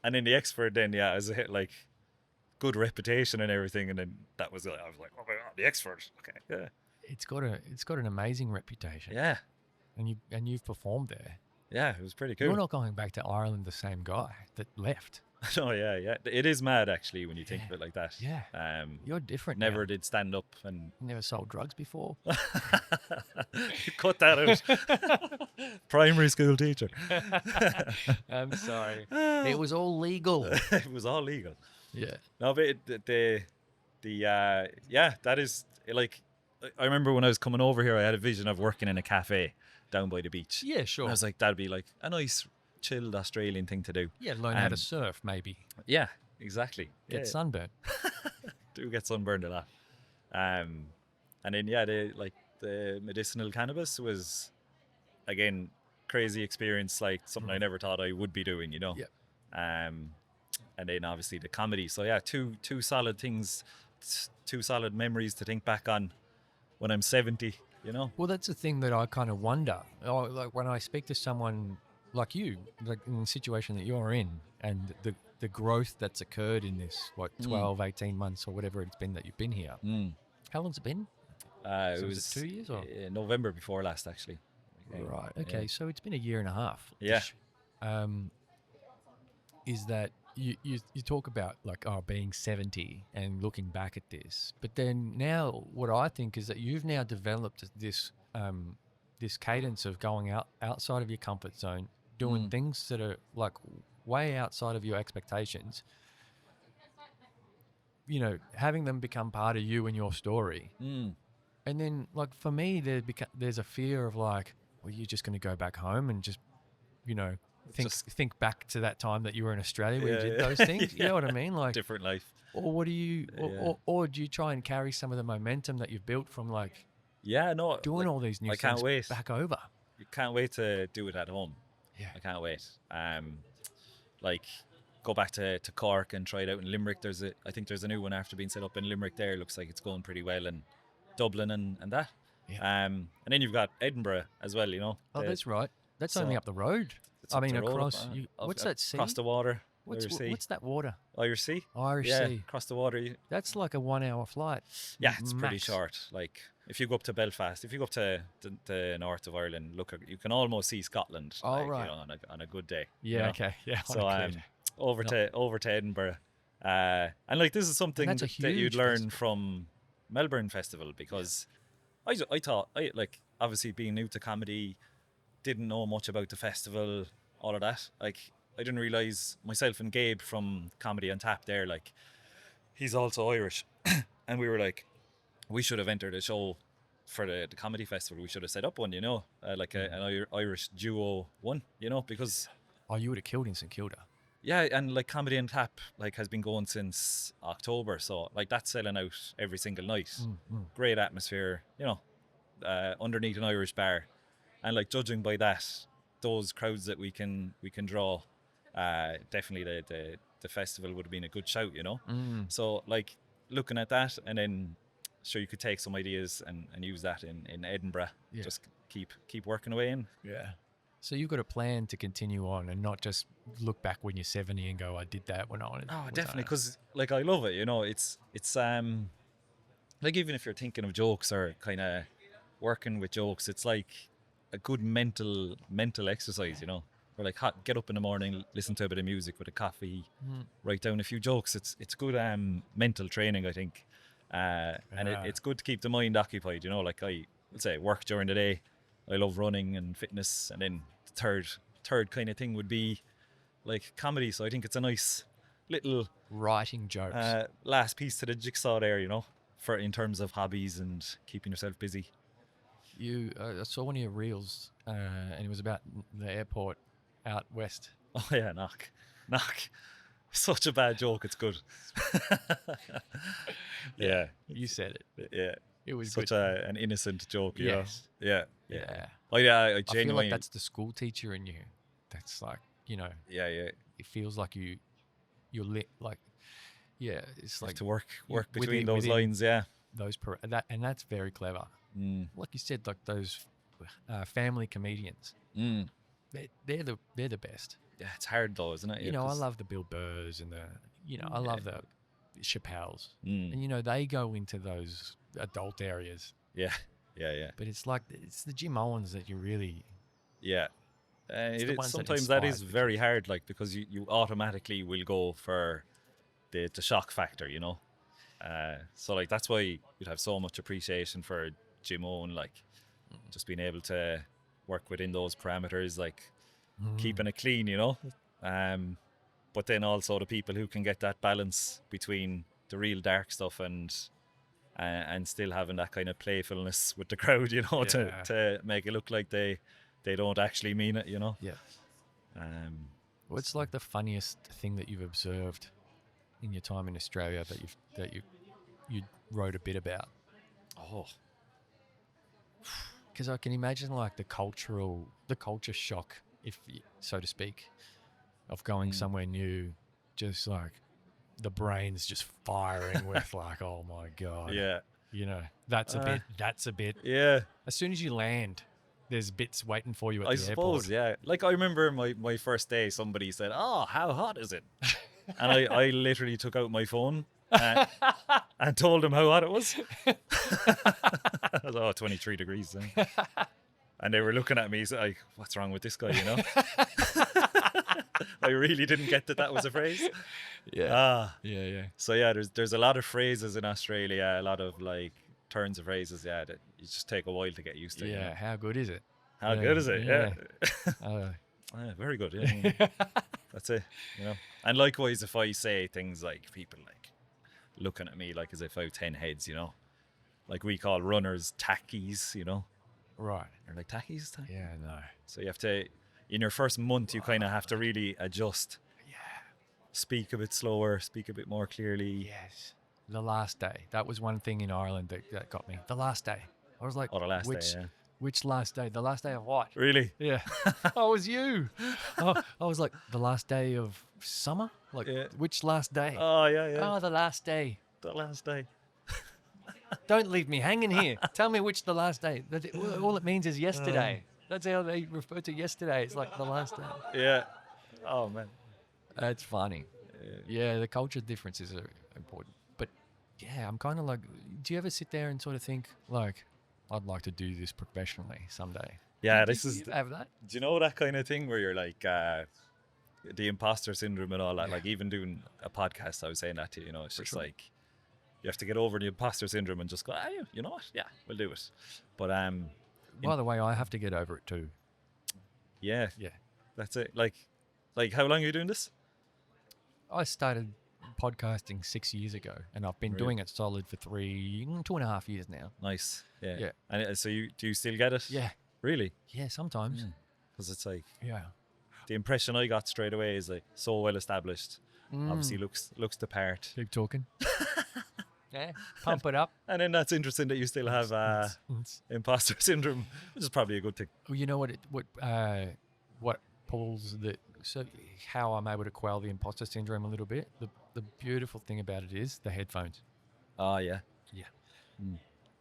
And in the expert, then I was hit like good reputation and everything, and then I was like, oh my god, the expert. Okay. Yeah. It's got an amazing reputation. Yeah. And you've performed there. Yeah. It was pretty You're cool. not going back to Ireland the same guy that left. Oh yeah, yeah. It is mad actually when you think of it like that. Yeah. You're different. Never now. did stand up and Never sold drugs before. cut that out. Primary school teacher. I'm sorry. It was all legal. It was all legal. Yeah. No, but that is like, I remember when I was coming over here, I had a vision of working in a cafe down by the beach. Yeah, sure. And I was like, that'd be like a nice, chilled Australian thing to do. Yeah, learn how to surf, maybe. Yeah, exactly. Get sunburned. Do get sunburned a lot. And then the medicinal cannabis was, again, crazy experience, like something I never thought I would be doing, you know. Yeah. And then obviously the comedy. So yeah, two solid things, two solid memories to think back on when I'm 70, you know. Well, that's the thing that I kind of wonder. Like when I speak to someone like you, like in the situation that you're in, and the growth that's occurred in this, 12, 18 months or whatever it's been that you've been here. How long's it been? It was it 2 years or? November before last, actually. Right. Okay. Yeah. So it's been a year and a half. Yeah. Is that you talk about like being 70 and looking back at this, but then now what I think is that you've now developed this this cadence of going outside of your comfort zone, doing things that are like way outside of your expectations. You know, having them become part of you and your story. And then, like, for me, there's a fear of, like, well, you're just going to go back home and just, you know, think back to that time that you were in Australia where you did those things. You know what I mean? Like, different life. Or what do you, or do you try and carry some of the momentum that you've built from, like, doing all these new I things can't wait. back over? You can't wait to do it at home. Yeah. I can't wait. Like, go back to Cork and try it out in Limerick. I think there's a new one after being set up in Limerick there. Looks like it's going pretty well, and Dublin and that. Yeah. And then you've got Edinburgh as well, you know. Oh, that's right. That's only up the road. It's up the road, across. What's that sea? Across the water. What's that water? Irish Sea. Irish yeah, Sea. Across the water. That's like a 1 hour flight. Yeah, it's pretty max. short. Like, if you go up to Belfast, if you go up to the north of Ireland, you can almost see Scotland. Oh, like, right. You know, on a good day. Yeah. you know? Okay. Yeah. So over to Edinburgh, and like this is something that's that you'd huge learn festival. from Melbourne Festival, because I thought like, obviously being new to comedy, didn't know much about the festival, all of that. Like, I didn't realise myself and Gabe from Comedy on Tap there, like, he's also Irish, and we were like, we should have entered a show for the comedy festival. We should have set up one, you know, like an Irish duo one, you know, because you would have killed in St Kilda. yeah, and like Comedy on Tap like has been going since October, so like that's selling out every single night. Great atmosphere, you know, underneath an Irish bar, and like judging by that, those crowds that we can draw, definitely the festival would have been a good shout, you know. So like looking at that, and then sure you could take some ideas and use that in Edinburgh. Yeah. Just keep working away in. Yeah. So you've got a plan to continue on and not just look back when you're 70 and go, I did that when I wanted. Oh, definitely, because like I love it, you know. It's like, even if you're thinking of jokes or kind of working with jokes, it's like a good mental exercise, you know. Or like get up in the morning, listen to a bit of music with a coffee, write down a few jokes. It's good mental training, I think, and it's good to keep the mind occupied, you know. Like, I would say work during the day. I love running and fitness, and then the third kind of thing would be like comedy. So I think it's a nice little writing jokes. last piece to the jigsaw there, you know, for in terms of hobbies and keeping yourself busy. I saw one of your reels, and it was about the airport out west. Oh yeah, knock. Such a bad joke, it's good. Yeah, You said it. yeah. It was Such good. an innocent joke, you Yes. know? Yeah. Yeah. Oh yeah, I I feel genuinely. like that's the school teacher in you. That's like, you know, yeah. it feels like you're lit, like Yeah, it's Like like to work within- between those within lines. Yeah. those and that's very clever. Like you said, like those family comedians. They're the best. Yeah, it's hard though, isn't it? You Yeah, know, I 'cause- love the Bill Burrs and I love the Chappelles, Mm. and you know they go into those adult areas, Yeah, yeah. but it's like it's the Jim Owens that you really. Yeah. It's the ones that Sometimes that inspires is the very kids. hard, like because you automatically will go for the shock factor, you know. So like that's why you'd have so much appreciation for Jim Owen, like just being able to work within those parameters, like keeping it clean, you know. But then also the people who can get that balance between the real dark stuff and still having that kind of playfulness with the crowd, you know, Yeah. to make it look like they don't actually mean it, you know. Yeah. Um, What's like the funniest thing that you've observed in your time in Australia that you wrote a bit about? oh, Because I can imagine like the culture shock, if so to speak, of going somewhere new, just like the brain's just firing with like, oh my god, yeah, you know, that's a bit. yeah. As soon as you land, there's bits waiting for you at I the suppose, airport. yeah. Like I remember my first day, somebody said, "Oh, how hot is it?" And I literally took out my phone and told them how hot it was. I was, oh, 23 degrees. Then. And they were looking at me like, "What's wrong with this guy?" You know. I really didn't get that was a phrase. Yeah, yeah. So yeah, there's a lot of phrases in Australia, a lot of like turns of phrases. Yeah, that you just take a while to get used to. Yeah, You know? how good is it? How Yeah, good is it? Yeah. Yeah. Very good. Yeah. That's it. You know. And likewise, if I say things like people like looking at me like as if I have 10 heads, you know, like we call runners tackies, you know, Right. they're like tackies. Yeah, no. So you have to, in your first month, you kind of have to really adjust. Yeah. Speak a bit slower, speak a bit more clearly. Yes. The last day. That was one thing in Ireland that got me. The last day. I was like, Oh, the last day, yeah. Which last day? The last day of what? Really? Yeah. Oh, it was you. I was like, the last day of summer? Like, Yeah. which last day? Oh, yeah. Oh, the last day. The last day. Don't leave me hanging here. Tell me which the last day. All it means is yesterday. That's how they refer to yesterday. It's like the last day. Yeah. Oh, man. That's funny. Yeah, the culture differences are important. But yeah, I'm kind of like, do you ever sit there and sort of think like, I'd like to do this professionally someday? Yeah, Do this you is... have that? Do you know that kind of thing where you're like the imposter syndrome and all that? Like even doing a podcast, I was saying that to you. You know, it's just sure. like you have to get over the imposter syndrome and just go, yeah, you know what? Yeah, we'll do it. But By the way, I have to get over it too. yeah, Yeah. that's it. Like how long are you doing this? I started podcasting 6 years ago, and I've been Really? doing it solid for 2.5 years now. Nice. Yeah. Yeah. And so do you still get it? Yeah. Really? Yeah, sometimes. Because it's like Yeah. the impression I got straight away is like so well established. Obviously looks the part. Keep talking. Yeah. Pump it up. And then that's interesting that you still have imposter syndrome, which is probably a good thing. Well, you know what pulls how I'm able to quell the imposter syndrome a little bit. The beautiful thing about it is the headphones. Oh yeah. Yeah.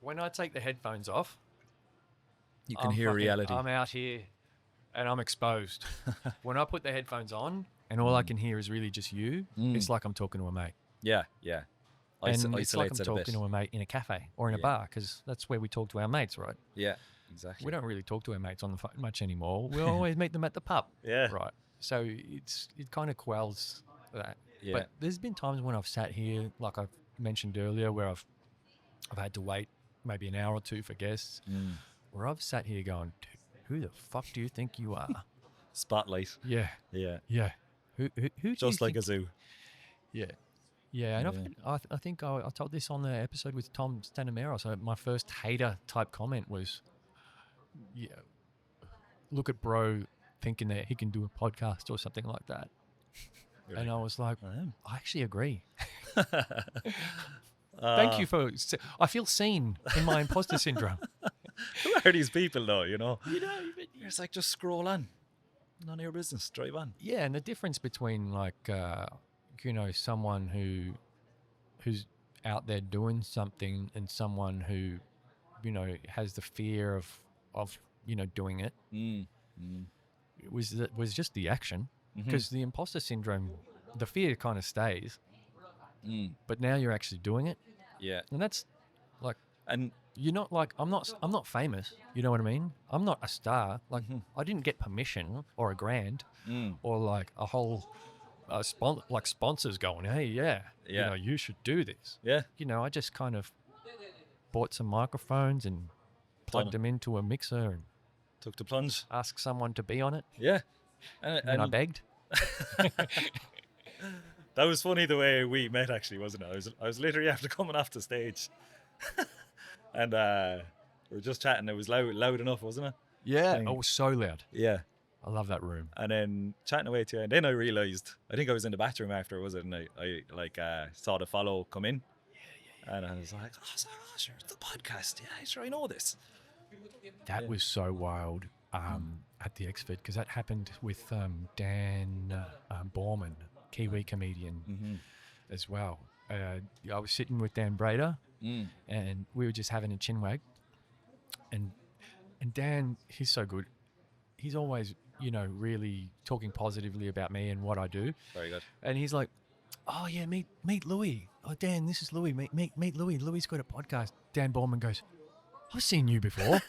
When I take the headphones off, You can hear reality. I'm out here, and I'm exposed. When I put the headphones on, and all I can hear is really just you, it's like I'm talking to a mate. Yeah. And it's like I'm Isolates it a bit. talking to a mate in a cafe or in a bar, because that's where we talk to our mates, right? Yeah, exactly. We don't really talk to our mates on the phone much anymore. We always meet them at the pub. Yeah. Right. So it kind of quells that. Yeah. But there's been times when I've sat here, like I've mentioned earlier, where I've had to wait maybe an hour or two for guests, where I've sat here going, who the fuck do you think you are? Spotlight. Yeah. Yeah. Yeah. Who do Just you like a think? zoo. Yeah. Yeah, and I think I told this on the episode with Tom Standup. So my first hater type comment was, yeah, look at bro thinking that he can do a podcast or something like that. And I was like, I actually agree. Thank you for, I feel seen in my imposter syndrome. Who are these people though, you know? It's like just scroll on. None of your business. Drive on. Yeah, and the difference between like, someone who who's out there doing something and someone who, has the fear of doing it. It was just the action, because the imposter syndrome, the fear kind of stays, but now you're actually doing it, and that's like, And you're not like, I'm not famous, you know what I mean? I'm not a star. Like, I didn't get permission or a grant or like a whole sponsors going, hey, you should do this. I just kind of bought some microphones and plugged them into a mixer and took the plunge. asked someone to be on it. And And I begged. that was funny the way we met, actually, wasn't it? I was literally after coming off the stage, and we were just chatting. It was loud enough, wasn't it? Yeah, it was so loud. Yeah. I love that room. And then chatting away to you, and then I realised, I think I was in the bathroom after, was it? And I saw the follow come in. And I was like, oh, sure, it's the podcast. Yeah, sure, I know this. That was so wild at the Exford, because that happened with Dan Borman, Kiwi comedian, as well. I was sitting with Dan Brader, and we were just having a chinwag. And Dan, he's so good. He's always, really talking positively about me and what I do. Very good. And he's like, oh yeah, meet Louis. Oh, Dan, this is Louis. Meet Louis. Louis's got a podcast. Dan Borman goes, I've seen you before.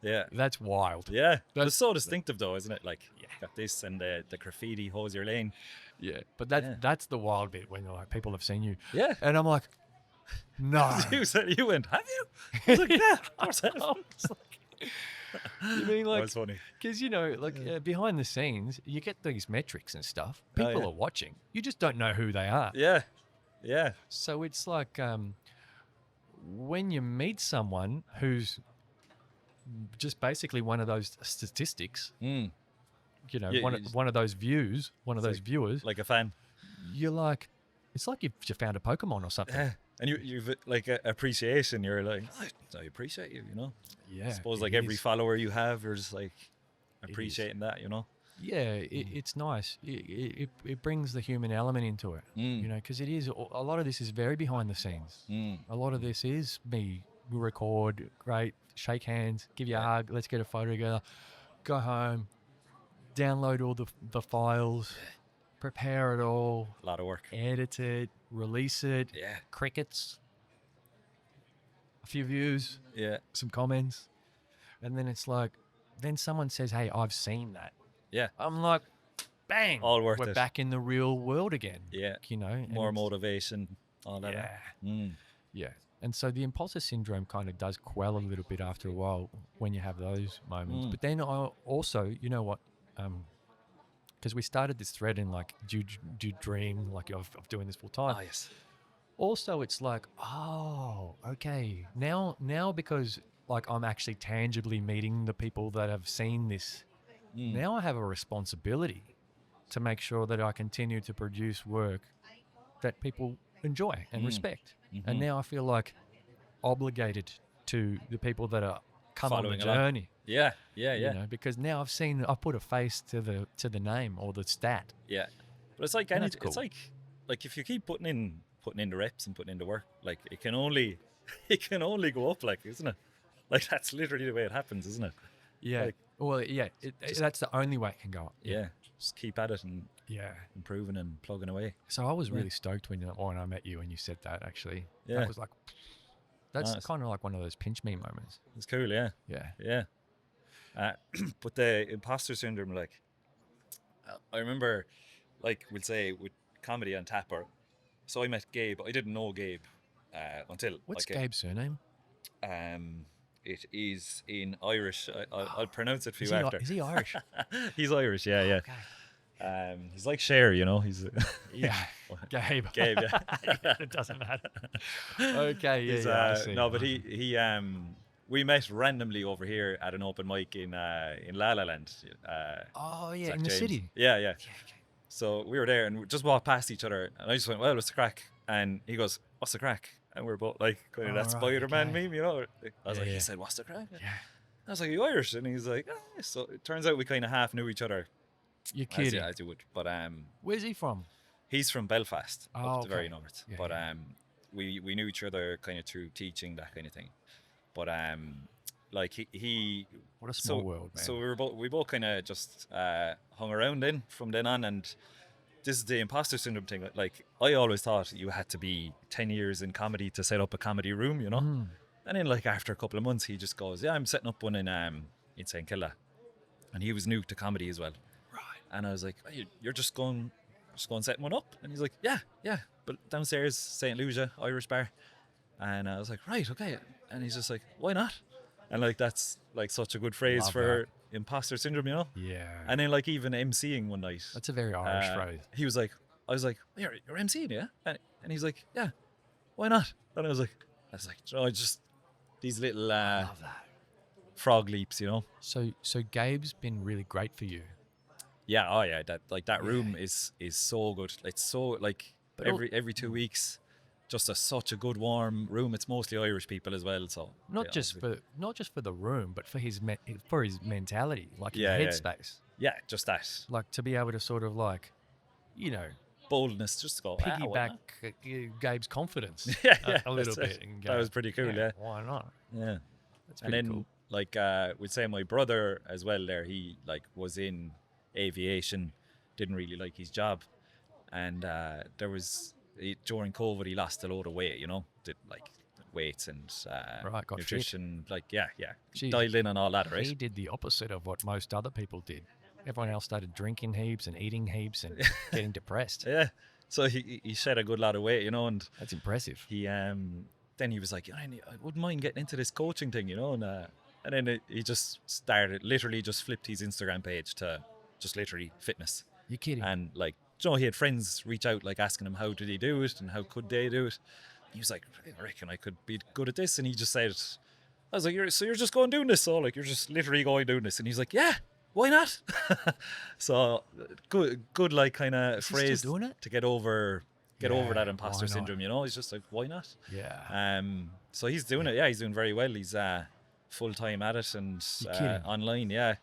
Yeah. That's wild. Yeah. That's so distinctive though, isn't it? Like, got this and the graffiti, hose your lane. Yeah. But that's the wild bit when like people have seen you. Yeah. And I'm like, no. You went, have you? I was like, yeah, of course I have. You mean like, That was funny. Because, behind the scenes, you get these metrics and stuff. People are watching. You just don't know who they are. Yeah. Yeah. So it's like when you meet someone who's just basically one of those statistics, one of those views, one of those viewers. Like a fan. You're like, it's like you've just found a Pokemon or something. Yeah. And you've like appreciation. You're like, I appreciate you, Yeah. I suppose like every follower you have, you're just like appreciating that, Yeah, it's nice. It brings the human element into it, because it is, a lot of this is very behind the scenes. A lot of this is me. We record, great, shake hands, give you a hug, let's get a photo together, go home, download all the files, prepare it all. A lot of work. Edit it, release it. Yeah. Crickets. A few views. Yeah. Some comments. And then it's like, then someone says, hey, I've seen that. Yeah. I'm like, bang. All worth it. We're back in the real world again. Yeah. And more motivation, all that. Yeah. Yeah. And so the imposter syndrome kind of does quell a little bit after a while when you have those moments. But then I also, you know what, because we started this thread in like, do you dream like of doing this full time? Oh, yes. Also, it's like, oh, okay. Now because like I'm actually tangibly meeting the people that have seen this, now I have a responsibility to make sure that I continue to produce work that people enjoy and respect. And now I feel like obligated to the people that are come on the journey. Yeah. Because now I've put a face to the name or the stat. Yeah. But it's like And that's it's cool. like if you keep putting in the reps and putting in the work, like it can only go up, like, isn't it? Like that's literally the way it happens, isn't it? Yeah. Like, well, yeah. That's the only way it can go up. yeah. Just keep at it and improving and plugging away. So I was really stoked when I met you and you said that, actually. Yeah. That was like, that's Nice. kind of like one of those pinch me moments. It's cool, yeah. Yeah. Yeah. But the imposter syndrome, like, I remember, like, we'll say with comedy on tap, so I met Gabe. I didn't know Gabe until. What's like, Gabe's surname? It is in Irish. I'll pronounce it for Is you he, after. is he Irish? He's Irish, yeah. Okay. He's like Cher, He's Yeah. Gabe. Gabe, yeah. It doesn't matter. Okay, He's, I see. no, but he we met randomly over here at an open mic in La La Land. Oh, yeah, Zach in the James. city. Yeah. Okay. So we were there and we just walked past each other, and I just went, "Well, what's the crack?" And he goes, "What's the crack?" And we're both like, kind of Oh, that right, Spider-Man okay. meme, I was like, Yeah. he said, "What's the crack?" Yeah. I was like, "Are you Irish?" And he's like, "Ah." So it turns out we kind of half knew each other, You're as kidding. you would. But Where's he from? He's from Belfast, up the very okay. north. Yeah, But yeah. we knew each other kind of through teaching, that kind of thing. But like he What a small world, man. so we both kind of just hung around then from then on. And this is the imposter syndrome thing. Like, I always thought you had to be 10 years in comedy to set up a comedy room, you know. Mm. And then, like, after a couple of months, he just goes, "Yeah, I'm setting up one in St Kilda," and he was new to comedy as well. Right. And I was like, "Hey, you're just going setting one up?" And he's like, "Yeah, but downstairs, St Lucia Irish bar." And I was like, "Right, okay." And he's just like, "Why not?" And like, that's like such a good phrase Love for imposter syndrome, you know. Yeah. And then, like, even MCing one night, That's a very Irish phrase. he was like, I was like, "You're MCing, yeah?" And he's like, "Yeah, why not?" And I was like, "Oh, just these little Love that. frog leaps, you know." So Gabe's been really great for you. Yeah, oh yeah, that room is so good. It's so, like, But every 2 weeks, just such a good warm room. It's mostly Irish people as well, so Not yeah, just for the room, but for his mentality, like Yeah, yeah. his headspace. yeah, just that Like to be able to sort of like, you know, boldness, just to go why piggyback not? Gabe's confidence Yeah, a little that's bit. it. And That was pretty cool, yeah. Why not? Yeah. That's And pretty then cool. like we'd say my brother as well there, he like was in aviation, didn't really like his job, and there was during COVID he lost a load of weight, you know, did like weights and Right, got fit. nutrition, like yeah, Jeez, dialed in on all that, right? He did the opposite of what most other people did. Everyone else started drinking heaps and eating heaps and getting depressed. Yeah, so he shed a good lot of weight, you know, and That's impressive. he then he was like, I wouldn't mind getting into this coaching thing, you know, and then he just literally just flipped his Instagram page to just literally fitness. You're kidding. And like, you know, he had friends reach out, like, asking him how did he do it and how could they do it. He was like, "I reckon I could be good at this." And he just said, I was like, you're just going doing this, so like you're just literally going doing this. And he's like, "Yeah, why not?" So good like kind of Is he still phrase doing it? to get over Yeah, that imposter why not? syndrome, you know. He's just like, why not? Yeah. So he's doing it. Yeah, he's doing very well. He's full time at it and You're kidding. online. Yeah,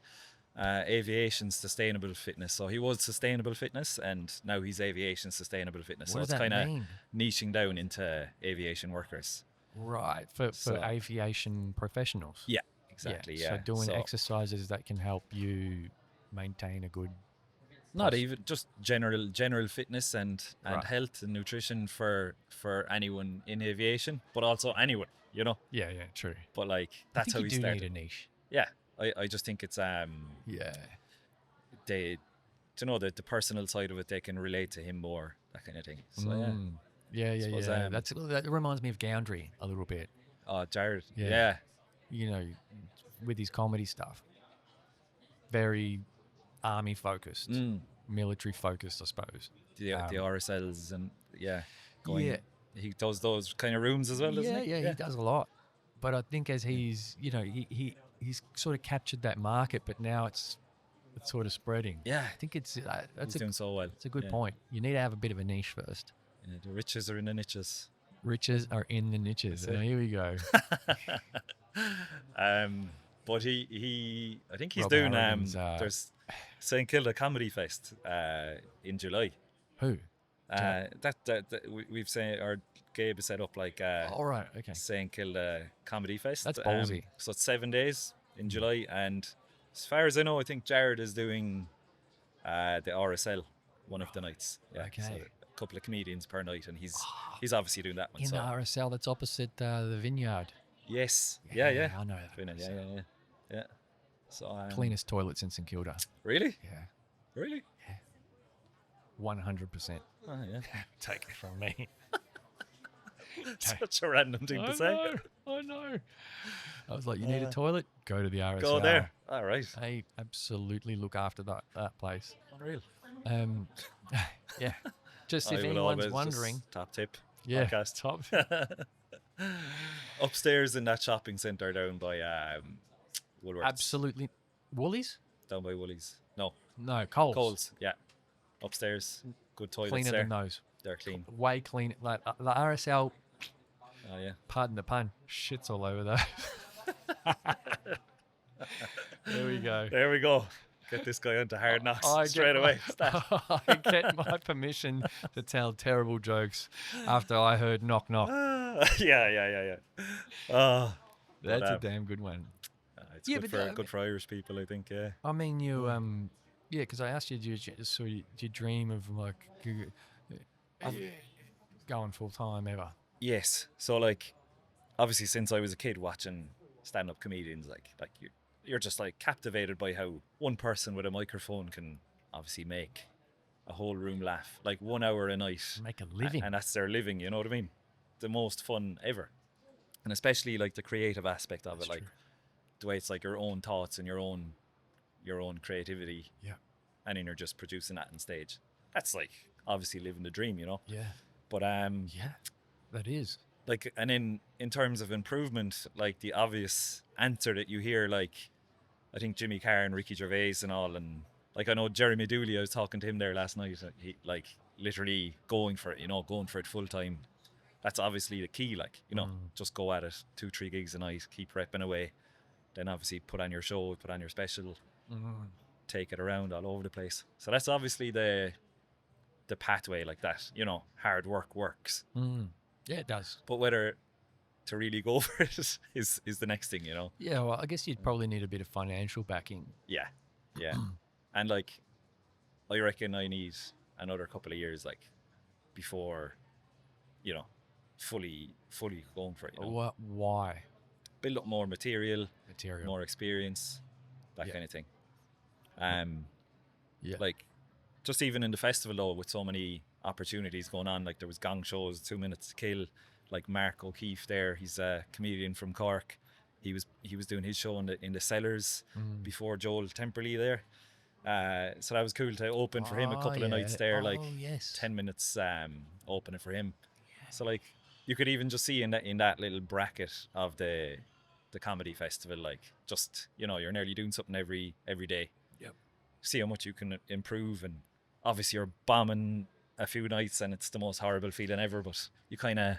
aviation sustainable fitness. So he was sustainable fitness, and now he's aviation sustainable fitness. What So does it's that kind of mean? niching down into aviation workers. Right. For So- aviation professionals. Yeah, exactly. Yeah. So doing exercises that can help you maintain a good. Not even just general fitness and Right. health and nutrition for anyone in aviation, but also anyone, you know. Yeah, true. But like, I that's think how you he do started. need a niche. Yeah, I just think it's Yeah. they, to know that the personal side of it, they can relate to him more, that kind of thing. So yeah. Yeah. suppose, That reminds me of Goundry a little bit. Oh, Jared. Yeah. Yeah. You know, with his comedy stuff. Very army focused, military focused, I suppose. The RSLs and going. Yeah. He does those kind of rooms as well, doesn't he? Yeah, he does a lot. But I think as he's, you know, he's sort of captured that market, but now it's sort of spreading. Yeah. I think it's He's doing so well. it's a good Yeah. point. You need to have a bit of a niche first. Yeah, the riches are in the niches. Riches are in the niches. That's it. Now, here we go. But he I think he's Rob doing Harrigan's, there's St Kilda Comedy Fest in July. Who? We've said, or Gabe has set up like All right. Okay. St Kilda Comedy Fest. That's ballsy. So it's 7 days in July, and as far as I know, I think Jared is doing the RSL one of the nights. Yeah, Okay. so a couple of comedians per night, and he's obviously doing that one. In So the RSL that's opposite the Vineyard. yes, I know that. Doing it, place. yeah. So Cleanest toilets in St Kilda. Really, Yeah. really. 100%. Oh yeah. Take it from me. Such a random thing to say. I know. I was like, you need a toilet? Go to the RSL. Go there. All right. They absolutely look after that place. Unreal. Yeah. Just I if will anyone's always wondering. just top tip. Yeah. Podcast. Top. Upstairs in that shopping centre down by Woolworths. Absolutely. Woolies? Down by Woolies. No, No, Coles. Coles. Yeah. Upstairs. Good toilets Cleaner there. than those. They're clean. Way clean. Like the RSL, Oh yeah. pardon the pun, shits all over those. There we go. There we go. Get this guy onto Hard Knocks I straight get away. I get my permission to tell terrible jokes after I heard knock knock. Yeah. Oh, but, That's a damn good one. it's Yeah, good but, for Irish people, I think. Yeah. I mean, you yeah, because I asked you, do you dream of like going full time ever? Yes. So like, obviously, since I was a kid watching stand-up comedians, like you're just like captivated by how one person with a microphone can obviously make a whole room laugh, like 1 hour a night, Make a living. and that's their living. You know what I mean? The most fun ever, and especially like the creative aspect of That's it, like true. the way it's like your own thoughts and your own creativity. Yeah. And then you're just producing that on stage. That's like obviously living the dream, you know. Yeah. But Yeah, that is. like, and in terms of improvement, like the obvious answer that you hear, like I think Jimmy Carr and Ricky Gervais and all, and like I know Jeremy Dooley, I was talking to him there last night. He like literally going for it, you know, going for it full time. That's obviously the key, like, you know, just go at it, 2-3 gigs a night, keep repping away. Then obviously put on your show, put on your special, take it around all over the place. So that's obviously the pathway, like that, you know, hard work works. Yeah, it does. But whether to really go for it is the next thing, you know. Yeah, well, I guess you'd probably need a bit of financial backing. Yeah. And like, I reckon I need another couple of years, like, before, you know, fully going for it, you know. Why? Build up more material, Material. more experience, that Yeah. kind of thing. Yeah. Like, just even in the festival though, with so many opportunities going on, like there was gong shows, 2 Minutes to Kill, like Mark O'Keefe there, he's a comedian from Cork. He was doing his show in the Cellars before Joel Temperley there. So that was cool to open for him a couple of nights there, like 10 minutes opening for him. So like, you could even just see in that little bracket of the comedy festival, like, just, you know, you're nearly doing something every day. Yep. See how much you can improve, and obviously you're bombing a few nights and it's the most horrible feeling ever, but you kind of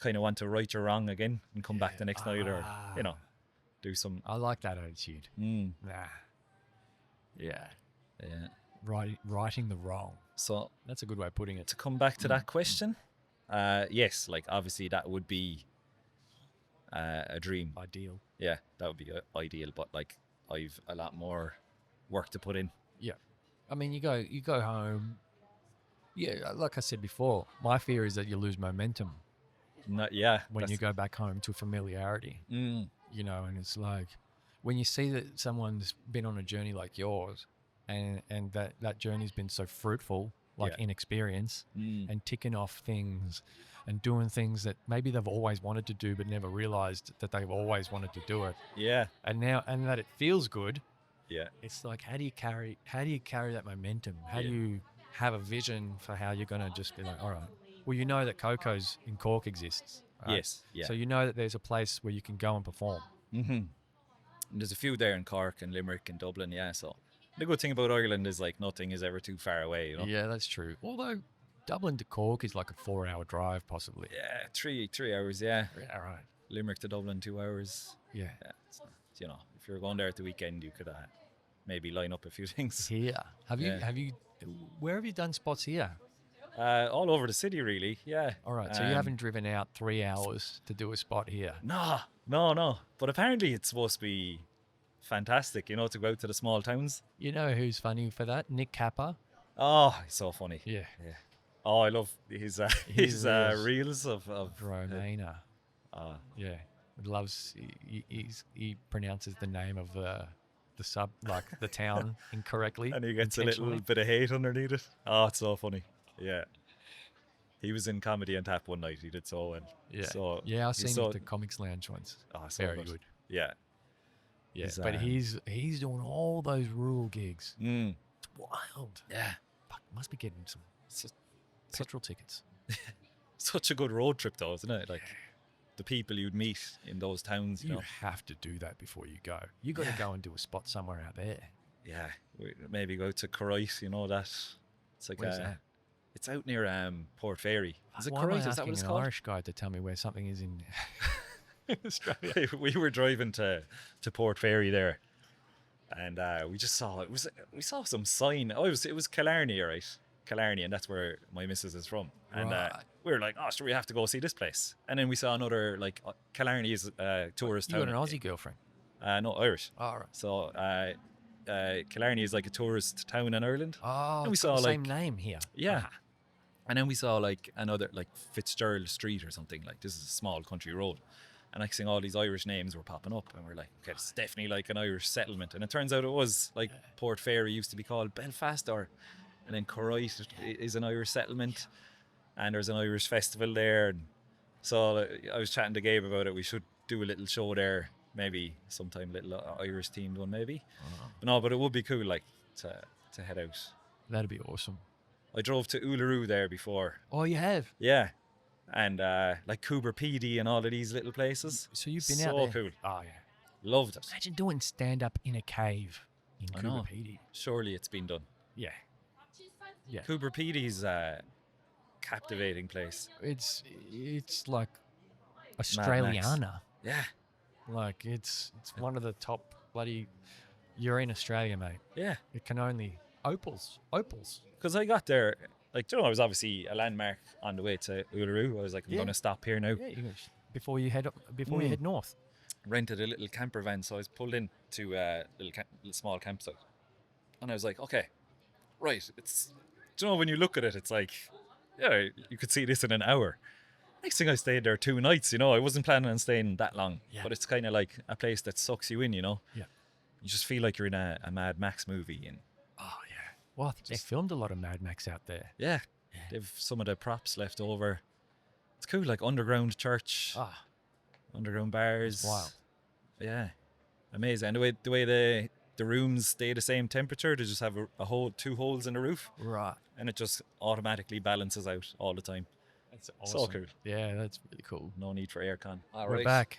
want to right your wrong again and come back the next night, or, you know, do some. I like that attitude. Nah. Yeah. Righting the wrong. So That's a good way of putting it. to come back to that question, yes, like obviously that would be a dream. Ideal. Yeah, that would be ideal, but like, I've a lot more work to put in. Yeah. I mean, you go home. Yeah, like I said before, my fear is that you lose momentum when you go back home to familiarity. You know, and it's like when you see that someone's been on a journey like yours, and that journey's been so fruitful, like in experience, and ticking off things and doing things that maybe they've always wanted to do but never realized that they've always wanted to do it. Yeah. And that it feels good. Yeah. It's like, how do you carry that momentum? How do you have a vision for how you're going to just be like, all right, well, you know that Coco's in Cork exists. Right? Yes. Yeah. So you know that there's a place where you can go and perform. And there's a few there in Cork and Limerick and Dublin. Yeah. So the good thing about Ireland is like nothing is ever too far away, you know. Yeah, that's true. Although Dublin to Cork is like a 4-hour drive, possibly. Yeah, 3 hours. Yeah. Yeah, right. Limerick to Dublin, 2 hours. Yeah. Yeah. So, you know, if you're going there at the weekend, you could maybe line up a few things. Here. Where have you done spots here? All over the city, really. Yeah. All right. So you haven't driven out 3 hours to do a spot here? No. But apparently it's supposed to be fantastic, you know, to go out to the small towns. You know who's funny for that? Nick Kappa. Oh, he's so funny. Yeah. Oh, I love his reels of Romana. Yeah. Loves. He pronounces the name of the town incorrectly. And he gets a little bit of hate underneath it. Oh, it's so funny. Yeah. He was in Comedy and Tap one night. He did so well. Yeah. So, I've seen him at the Comics Lounge once. Oh, so very good. Yeah. Yeah. But he's doing all those rural gigs. It's wild. Yeah. Fuck, must be getting some petrol tickets. Such a good road trip though, isn't it? Like the people you'd meet in those towns, you know. have to do that before you go. You got to go and do a spot somewhere out there. Yeah. Maybe go to craic, you know that. It's like Where's that? It's out near Port Fairy. Is it Why am I craic? Is that what asking it's an called? Irish guy to tell me where something is in Australia? We were driving to Port Fairy there, And we just saw we saw some sign. Oh, it was Killarney, right? Killarney, and that's where my missus is from. And Right. we were like, oh, sure, we have to go see this place. And then we saw another, like, Killarney is a tourist You got town. an Aussie girlfriend. No, Irish. All right. So Killarney is like a tourist town in Ireland. Oh, And we it's got saw, the same like- name here. Yeah. And then we saw like another, like Fitzgerald Street or something. Like, this is a small country road. And next thing, all these Irish names were popping up, and we're like, okay, it's definitely like an Irish settlement. And it turns out it was, like, Port Fairy used to be called Belfast, and then Craic is an Irish settlement, and there's an Irish festival there. And so I was chatting to Gabe about it. We should do a little show there, maybe sometime, little Irish themed one, maybe. But it would be cool, like, to head out. That'd be awesome. I drove to Uluru there before. Oh, you have? Yeah. And like Coober PD and all of these little places. So you've been out So there? cool. Oh, yeah. Loved it. Imagine doing stand-up in a cave in I know. Coober PD. Surely it's been done. Yeah. Yeah. Coober PD's a captivating place. It's like Max. Australiana. Yeah. Like, it's one of the top bloody... You're in Australia, mate. Yeah. It can only... Opals. Because I got there, like, I was obviously a landmark on the way to Uluru. I was like, I'm Yeah. going to stop here now. Yeah, before you head north. Rented a little camper van, so I was pulled into a little small campsite. And I was like, okay, right, it's... when you look at it, it's like, yeah, you could see this in an hour. Next thing, I stayed there 2 nights, I wasn't planning on staying that long. Yeah. But it's kind of like a place that sucks you in, Yeah. You just feel like you're in a Mad Max movie. And Oh, yeah. Well, I think they filmed a lot of Mad Max out there. yeah, they've some of the props left over. It's cool, like underground church, Ah, underground bars. it's wild. Yeah, amazing. And the way the rooms stay the same temperature, they just have a hole, 2 holes in the roof, Right. and it just automatically balances out all the time. That's So cool. Yeah, that's really cool. No need for aircon. All We're back.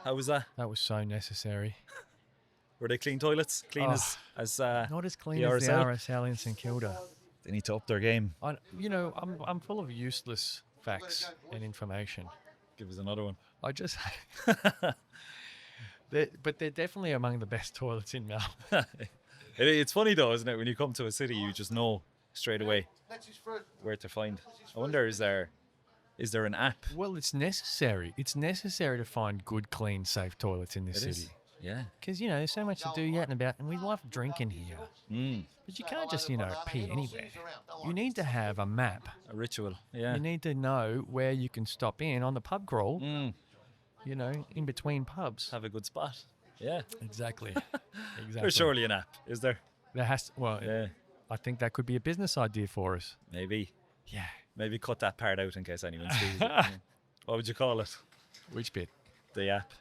How was that? That was so necessary. Were they clean toilets? Clean as Not as clean the as the RSL? RSL in St Kilda. They need to up their game. I'm full of useless facts and information. Give us another one. I just... but they're definitely among the best toilets in Melbourne. It's funny though, isn't it? When you come to a city, you just know straight away where to find. I wonder, is there an app? Well, it's necessary. It's necessary to find good, clean, safe toilets in this It city. is. Yeah. Because, there's so much to do out and about, and we love drinking here. But you can't just, pee anywhere. You need to have a map. A ritual. Yeah. You need to know where you can stop in on the pub crawl, in between pubs. Have a good spot. Yeah. Exactly. There's surely an app, is there? There has to, Yeah. I think that could be a business idea for us. Maybe. Yeah. Maybe cut that part out in case anyone sees it. What would you call it? Which bit? The app.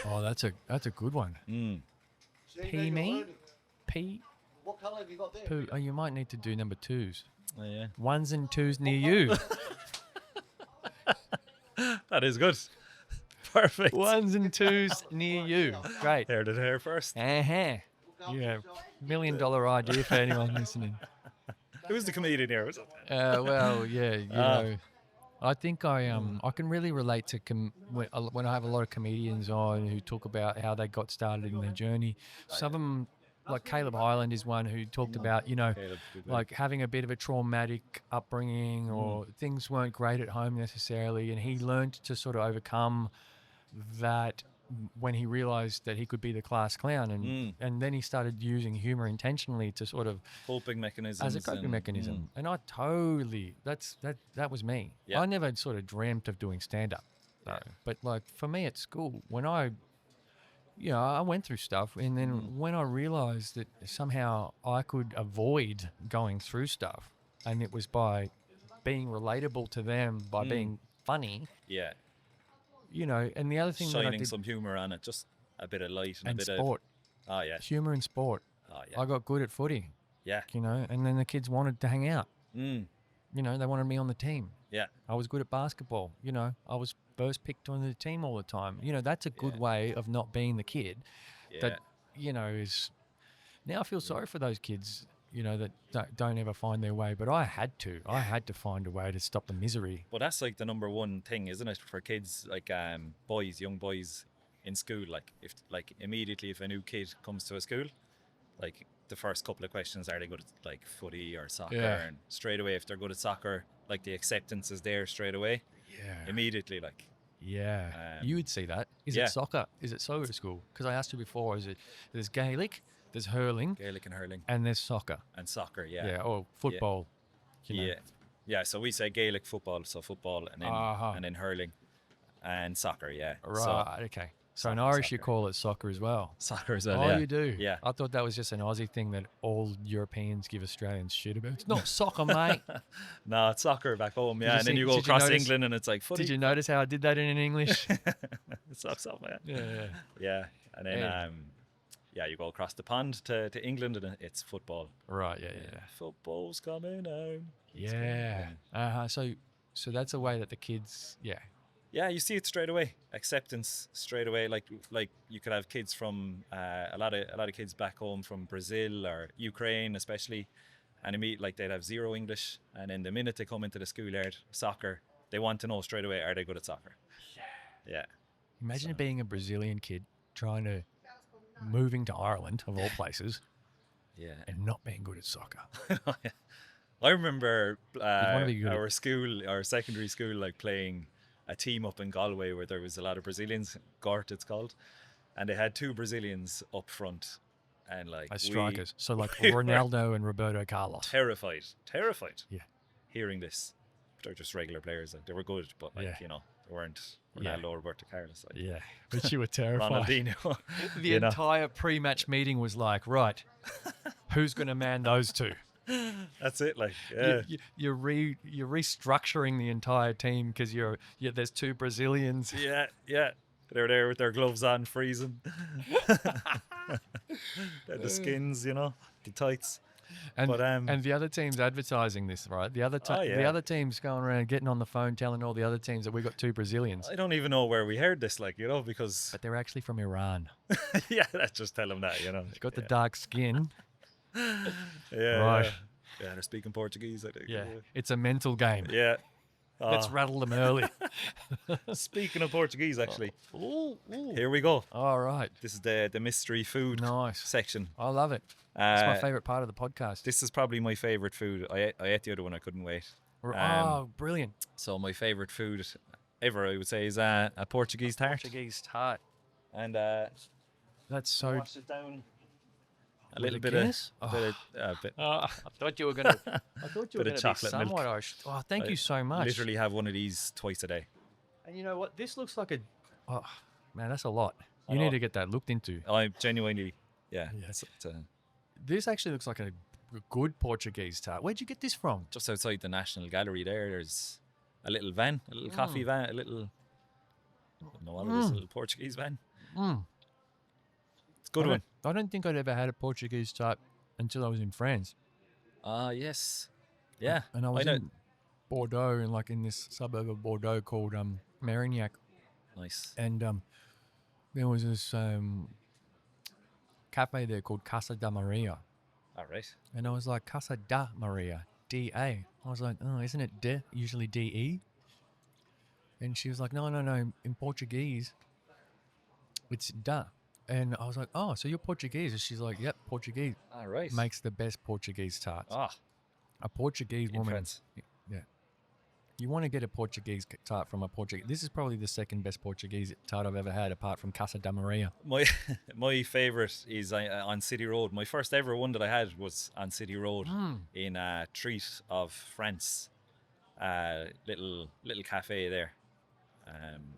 Oh, that's a good one. Pee me? Pee? What colour have you got there? Poo. Oh, you might need to do number 2s. Oh, yeah. 1s and 2s near you. That is good. Perfect. 1s and 2s near you. Great. Heard it here first. Yeah. $1 million idea for anyone listening. Who's the comedian here? Was it? Well, yeah, I think I can really relate to when I have a lot of comedians on who talk about how they got started in their journey. Some of them, like Caleb Highland, is one who talked about Caleb, good like having a bit of a traumatic upbringing or things weren't great at home necessarily, and he learned to sort of overcome that when he realized that he could be the class clown, and then he started using humor intentionally to sort of coping mechanisms. as a coping mechanism. And I totally that was me. Yeah. I never sort of dreamt of doing stand up though. But like for me at school, when I went through stuff, and then when I realized that somehow I could avoid going through stuff, and it was by being relatable to them, by being funny, Yeah. and the other thing that I Shining did, some humour on it. Just a bit of light and, and a bit sport, of... Oh, yeah. humor and sport. Oh, yeah. I got good at footy, Yeah. and then the kids wanted to hang out. Mm. They wanted me on the team. Yeah. I was good at basketball. I was first picked on the team all the time. That's a good Yeah. way of not being the kid Yeah. that, is... Now I feel sorry for those kids, that don't ever find their way. But I had to. I had to find a way to stop the misery. But that's like the number one thing, isn't it, for kids, like young boys in school, like immediately if a new kid comes to a school, like the first couple of questions, are they good at like footy or soccer? Yeah. And straight away, if they're good at soccer, like the acceptance is there straight away, Yeah. immediately. Like, Yeah. You would see that. Is yeah. it soccer? Is it soccer at school? Because I asked you before, there's Gaelic, there's hurling, Gaelic and hurling and there's soccer. and soccer, yeah. Yeah, or football. you know. Yeah. So we say Gaelic football, so football, and then and then hurling and soccer, yeah. Right, So okay. So in soccer, Irish you soccer. call it soccer as well. soccer as well, Oh, yeah. you do? Yeah. I thought that was just an Aussie thing that all Europeans give Australians shit about. It's not soccer, mate. No, it's soccer back home, Did yeah. you And then see- you go did you across notice- England and it's like footy. Did you notice how I did that in English? It sucks up, man. Yeah. Yeah. And then Yeah. you go across the pond to England and it's football. Right, yeah. Football's coming home. Yeah. So that's a way that the kids, Yeah, you see it straight away. Acceptance straight away. Like you could have kids from a lot of kids back home from Brazil or Ukraine especially, and they'd have zero English, and then the minute they come into the schoolyard, soccer, they want to know straight away, are they good at soccer? Yeah. Imagine being a Brazilian kid moving to Ireland, of all places, Yeah. and not being good at soccer. I remember wanna be good at- our secondary school, like playing a team up in Galway where there was a lot of Brazilians, Gort it's called, and they had two Brazilians up front, and like As strikers. So like we were Ronaldo and Roberto Carlos. terrified Yeah. hearing this. They're just regular players, like they were good, but like Yeah. they weren't Yeah. Ronaldo or Roberto Carlos, like Yeah. But you were terrified. Ronaldinho. The you know? entire pre-match meeting was like, right, who's going to man those two? That's it, like yeah. You're restructuring the entire team because there's two Brazilians. Yeah, they're there with their gloves on, freezing. The skins, the tights. And, But, and the other team's advertising this, right? The other Oh, yeah. the other team's going around getting on the phone telling all the other teams that we got two Brazilians. I don't even know where we heard this, like, because But they're actually from Iran. yeah, let's just tell them that, They've got the dark skin. Yeah, Right. Yeah, they're speaking Portuguese, I think. Yeah. It's a mental game. Yeah. Let's rattle them early. Speaking of Portuguese, actually, Ooh. here we go. All right. This is the mystery food Nice. section. I love it. It's my favorite part of the podcast. This is probably my favorite food. I ate the other one. I couldn't wait. Brilliant. So my favorite food ever, I would say, is a Portuguese tart. Portuguese tart. And That's so. wash it down. A With little a bit Guinness? of, bit, I thought you were gonna. I thought you were Bit gonna of be chocolate milk. somewhat Irish. Oh, thank I you so much. literally have one of these twice a day. And you know what? This looks like a. Oh, man, that's a lot. I You know. need to get that looked into. I genuinely, yeah. Yeah. It's This actually looks like a good Portuguese tart. Where'd you get this from? just outside the National Gallery there. There's a little van, a little coffee van, a little, I don't know what it is, a little Portuguese van. It's a good one. I don't think I'd ever had a Portuguese tart until I was in France. Ah, yes. Yeah. And I was know. in Bordeaux, in this suburb of Bordeaux called Marignac. Nice. And there was this cafe there called Casa da Maria. All right. And I was like, Casa da Maria, D-A. I was like, oh, isn't it de? Usually D-E? And she was like, no. In Portuguese, it's da. And I was like, oh, so you're Portuguese? And she's like, yep, Portuguese. All right. Makes the best Portuguese tarts. Ah, A Portuguese in woman. France. Yeah. You want to get a Portuguese tart from a Portuguese. This is probably the second best Portuguese tart I've ever had, apart from Casa da Maria. My favorite is on City Road. My first ever one that I had was on City Road in a Treat of France. Little cafe there.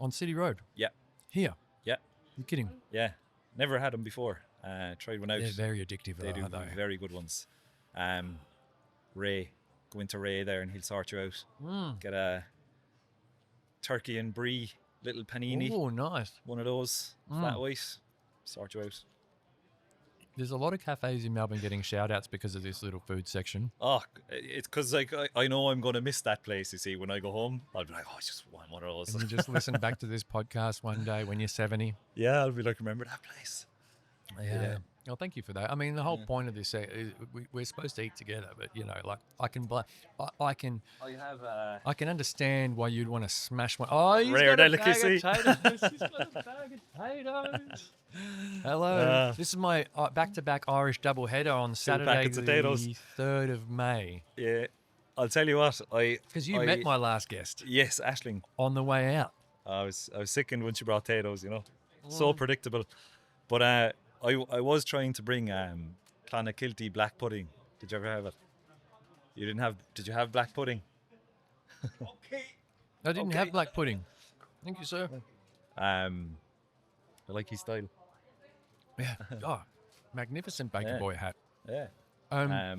On City Road. Yeah. Here. Yeah. You're kidding. Yeah. Never had them before. Tried one out. They're very addictive, They do though. very good ones. Ray, go into Ray there and he'll sort you out. Get a turkey and brie little panini. Oh, nice. One of those, flat white, sort you out. There's a lot of cafes in Melbourne getting shout outs because of this little food section. Oh, it's because I know I'm going to miss that place, you see, when I go home. I'll be like, oh, I just want one of those. And you just listen back to this podcast one day when you're 70. Yeah, I'll be like, remember that place? Yeah. Oh, thank you for that. I mean, the whole point of this is we're supposed to eat together, but like I can, I can, I have I can understand why you'd want to smash one. Oh, he's Rare got delicacy. a bag of potatoes. He's got a bag of potatoes. Hello. This is my back-to-back Irish double header on Saturday, packets of potatoes. the 3rd of May. Yeah, I'll tell you what. Because you met my last guest Yes, Aisling. on the way out. I was sickened when she brought potatoes. So predictable. But I was trying to bring Clonakilty black pudding. Did you ever have it? You didn't have? Did you have black pudding? I didn't have black pudding. Thank you, sir. I like his style. Yeah. Oh, magnificent baker Yeah. boy hat. Yeah.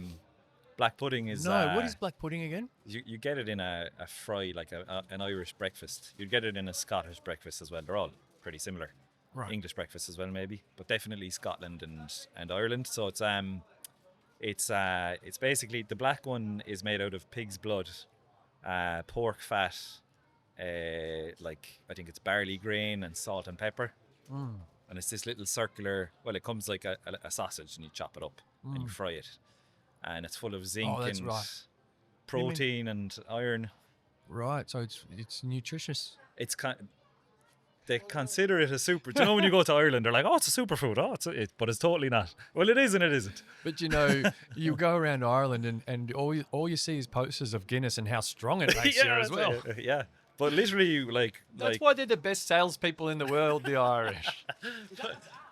Black pudding is No, what is black pudding again? you get it in a fry, like an Irish breakfast. You'd get it in a Scottish breakfast as well. They're all pretty similar. Right. English breakfast as well, maybe, but definitely Scotland and Ireland. So it's basically, the black one is made out of pig's blood, pork fat, like I think it's barley grain and salt and pepper. And it's this little circular. Well, it comes like a sausage, and you chop it up and you fry it, and it's full of zinc that's and right. protein and iron. Right. So it's nutritious. It's they consider it a super. Do you know when you go to Ireland, they're like, "Oh, it's a superfood." Oh, but it's totally not. Well, it is and it isn't. But you go around Ireland and all you see is posters of Guinness and how strong it makes you as well. Yeah, but literally, That's why they're the best salespeople in the world, the Irish.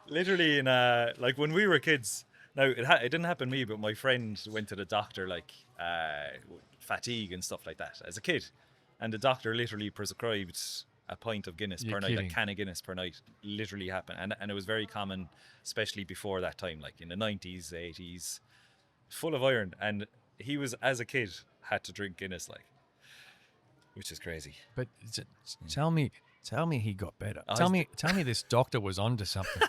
literally in like when we were kids. Now it didn't happen to me, but my friend went to the doctor like fatigue and stuff like that as a kid, and the doctor literally prescribed a pint of Guinness You're per night, kidding. a can of Guinness per night. Literally happened, and it was very common, especially before that time, like in the 90s, 80s, full of iron. And he was, as a kid, had to drink Guinness, like, which is crazy. But tell me he got better. Oh, Tell me this doctor was onto something.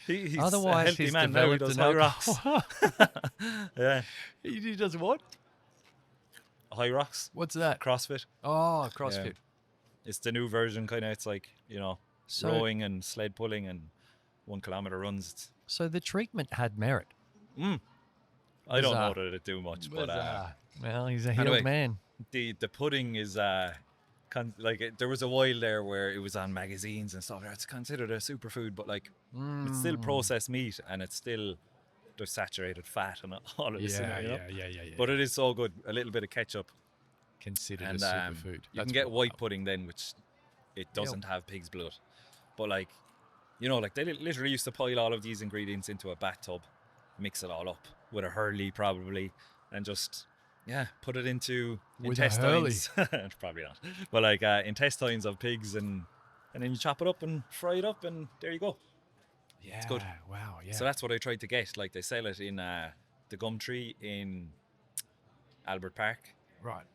He's Otherwise, a healthy he's man now. He developed does an high rocks. Yeah, He does what? high rocks, What's that? CrossFit. Oh, CrossFit. Yeah. It's the new version, kind of. It's like, So- rowing and sled pulling and 1 kilometer runs. So the treatment had merit. I don't Bizarre. know that it do much, but Well, he's a healed anyway. man. the pudding is there was a while there where it was on magazines and stuff. It's considered a superfood, but like it's still processed meat, and it's still, there's saturated fat and all of this. Yeah. But it is so good. A little bit of ketchup, Considered and a superfood. you can get white pudding then, which it doesn't have pig's blood. But like, like they literally used to pile all of these ingredients into a bathtub, mix it all up with a hurley probably, and just put it into With a intestines. Probably not, but like intestines of pigs, and then you chop it up and fry it up, and there you go. Yeah, good. Wow, yeah. So that's what I tried to get. Like, they sell it in the Gumtree in Albert Park. right.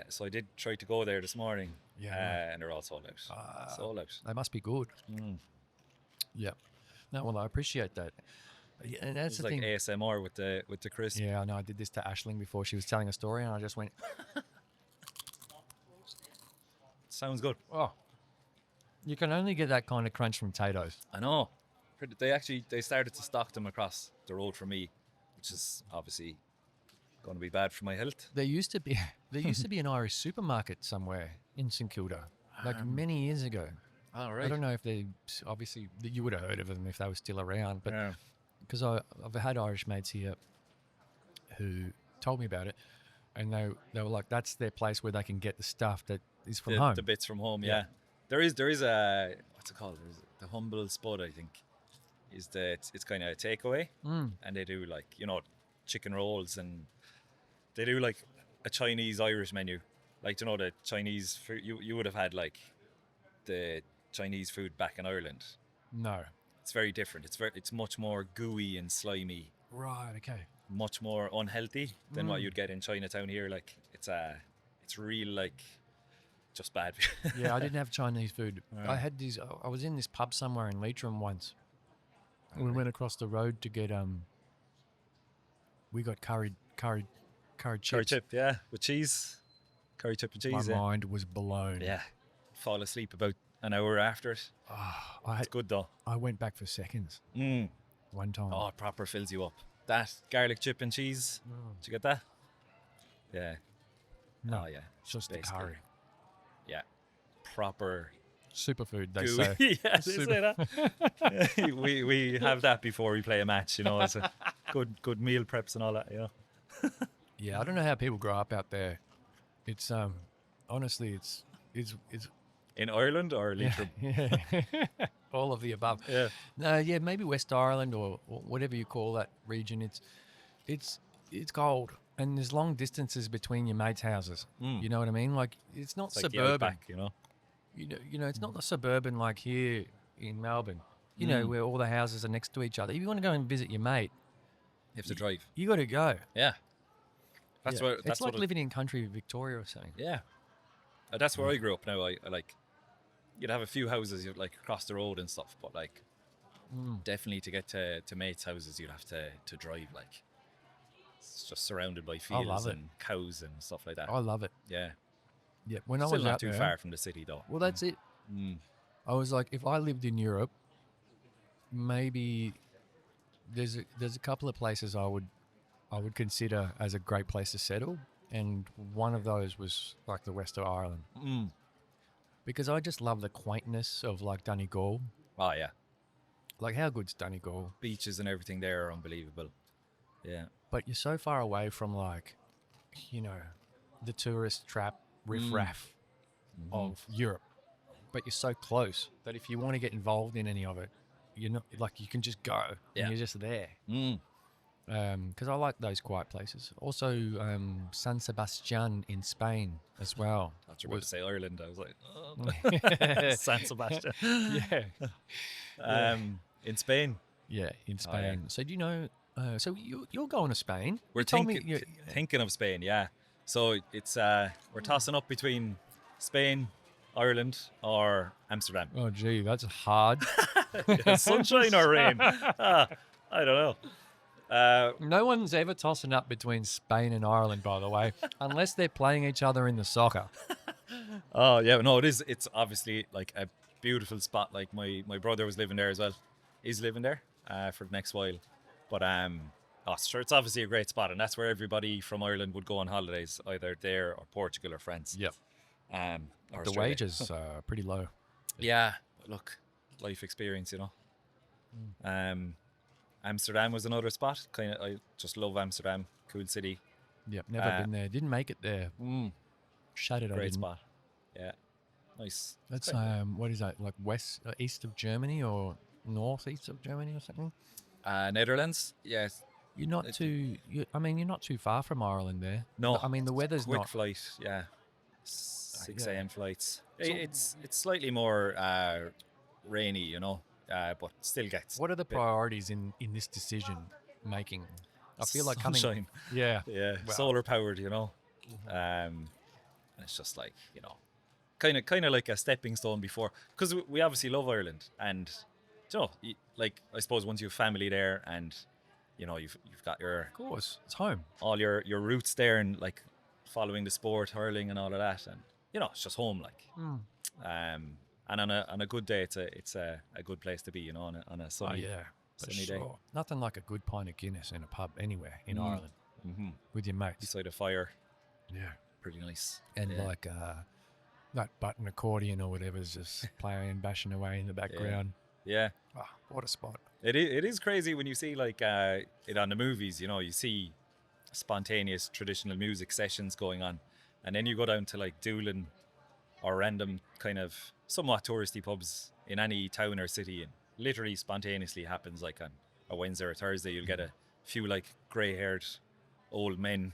So I did try to go there this morning. Yeah. And they're all sold out. Sold out. They must be good. Yeah. No, well, I appreciate that. Yeah, and that's It's the like thing. ASMR with the crisp. Yeah, I know. I did this to Aisling before she was telling a story, and I just went, Sounds good. oh. You can only get that kind of crunch from Tato's. I know. They started to stock them across the road from me, which is obviously going to be bad for my health. There used to be an Irish supermarket somewhere in St Kilda, like many years ago. All I don't know if they, obviously, you would have heard of them if they were still around, but Yeah. because I've had Irish mates here who told me about it, and they were like, that's their place where they can get the stuff that is from home. The bits from home, Yeah. yeah. There is a, what's it called? There's the Humble Spud, I think. It's kind of a takeaway, and they do like chicken rolls, and they do like a Chinese Irish menu, like the Chinese food. You would have had like the Chinese food back in Ireland. No. It's very different. It's much more gooey and slimy, Right, okay. much more unhealthy than what you'd get in Chinatown here. Like it's real, like, just bad. Yeah, I didn't have Chinese food. Yeah. I was in this pub somewhere in Leitrim once. We went across the road to get we got curried chips. Curry chip, yeah, with cheese. Curry chip and cheese. My mind was blown. Yeah. Fall asleep about an hour after it. I It's good though. went back for seconds. one time. Oh, it proper fills you up. That garlic chip and cheese. Did you get that? Yeah. No, Oh, yeah. it's just the basically. curry. Yeah. Proper Superfood, they gooey. say. Yeah, they say that. we have that before we play a match, you know. It's a good meal preps and all that, you know. Yeah, I don't know how people grow up out there. It's honestly, it's In Ireland or yeah, Leitrim? yeah. All of the above. Yeah. No, yeah, maybe West Ireland or whatever you call that region. It's cold, and there's long distances between your mates' houses. You know what I mean? Like it's not It's like the suburban. outback, you know. You know, it's not the suburban like here in Melbourne. You know, where all the houses are next to each other. If you want to go and visit your mate, You have to drive. you got to go. Yeah. That's Yeah. where that's it's like what living in country Victoria or something. yeah. That's where I grew up now. I like you'd have a few houses you'd like across the road and stuff, but like definitely to get to mates' houses you'd have to drive like it's just surrounded by love fields it. and cows and stuff like that. I love it. Yeah. Yeah, when I Still was not out too there, far from the city though. well, that's it. I was like, if I lived in Europe, maybe there's a couple of places I would consider as a great place to settle, and one of those was like the west of Ireland, because I just love the quaintness of like Donegal. Oh yeah. Like, how good's Donegal? Beaches and everything there are unbelievable. Yeah. But you're so far away from like, you know, the tourist trap riffraff of Europe. But you're so close that if you want to get involved in any of it, you're not like you can just go Yeah. and you're just there. Because I like those quiet places. Also, San Sebastian in Spain as well. I thought you were about to say Ireland. I was like, oh. San Sebastian. Yeah, In Spain. yeah, in Oh, yeah. Spain. So do you know? So you're going to Spain? We're You told me thinking you- thinking of Spain, yeah. So it's we're tossing up between Spain, Ireland, or Amsterdam. Oh, gee, that's hard. Sunshine or rain? I don't know. No one's ever tossing up between Spain and Ireland, by the way, unless they're playing each other in the soccer. Oh yeah, no, it is. It's obviously like a beautiful spot. Like my brother was living there as well. He's living there for the next while. But sure, it's obviously a great spot, and that's where everybody from Ireland would go on holidays, either there or Portugal or France. Yep. Or The Australia. wages are pretty low. Yeah, but look, life experience, you know. Amsterdam was another spot. Kind of, I just love Amsterdam. Cool city. Yep, never been there. Didn't make it there. Shattered. I Great didn't. spot. Yeah, nice. That's what is that? Like west, east of Germany or northeast of Germany or something? Netherlands. Yes. You're not too. I mean, you're not too far from Ireland there. No. I mean, the weather's Quick not. flight. Yeah. 6 yeah. a.m. flights. It's slightly more rainy, you know, but still gets. What are the bit- priorities in this decision making? I feel like Sunshine. Yeah. Yeah, Well- solar powered, you know. And it's just like, you know, kind of like a stepping stone before, because we obviously love Ireland, and you know, like I suppose once you have family there, and you know you've got your Of course, it's home. all your roots there, and like following the sport, hurling, and all of that, and you know it's just home, like. And on a good day, it's a good place to be, you know, on a sunny, Oh yeah, for sunny day. sure. Nothing like a good pint of Guinness in a pub anywhere in Ireland with your mates. beside a fire, Yeah, pretty nice. and Yeah. like that button accordion or whatever's just playing, bashing away in the background. Yeah. Oh, what a spot! It is crazy when you see like it on the movies, you know, you see spontaneous traditional music sessions going on, and then you go down to like Doolin or random kind of somewhat touristy pubs in any town or city, and literally spontaneously happens like on a Wednesday or Thursday. You'll get a few like grey-haired old men,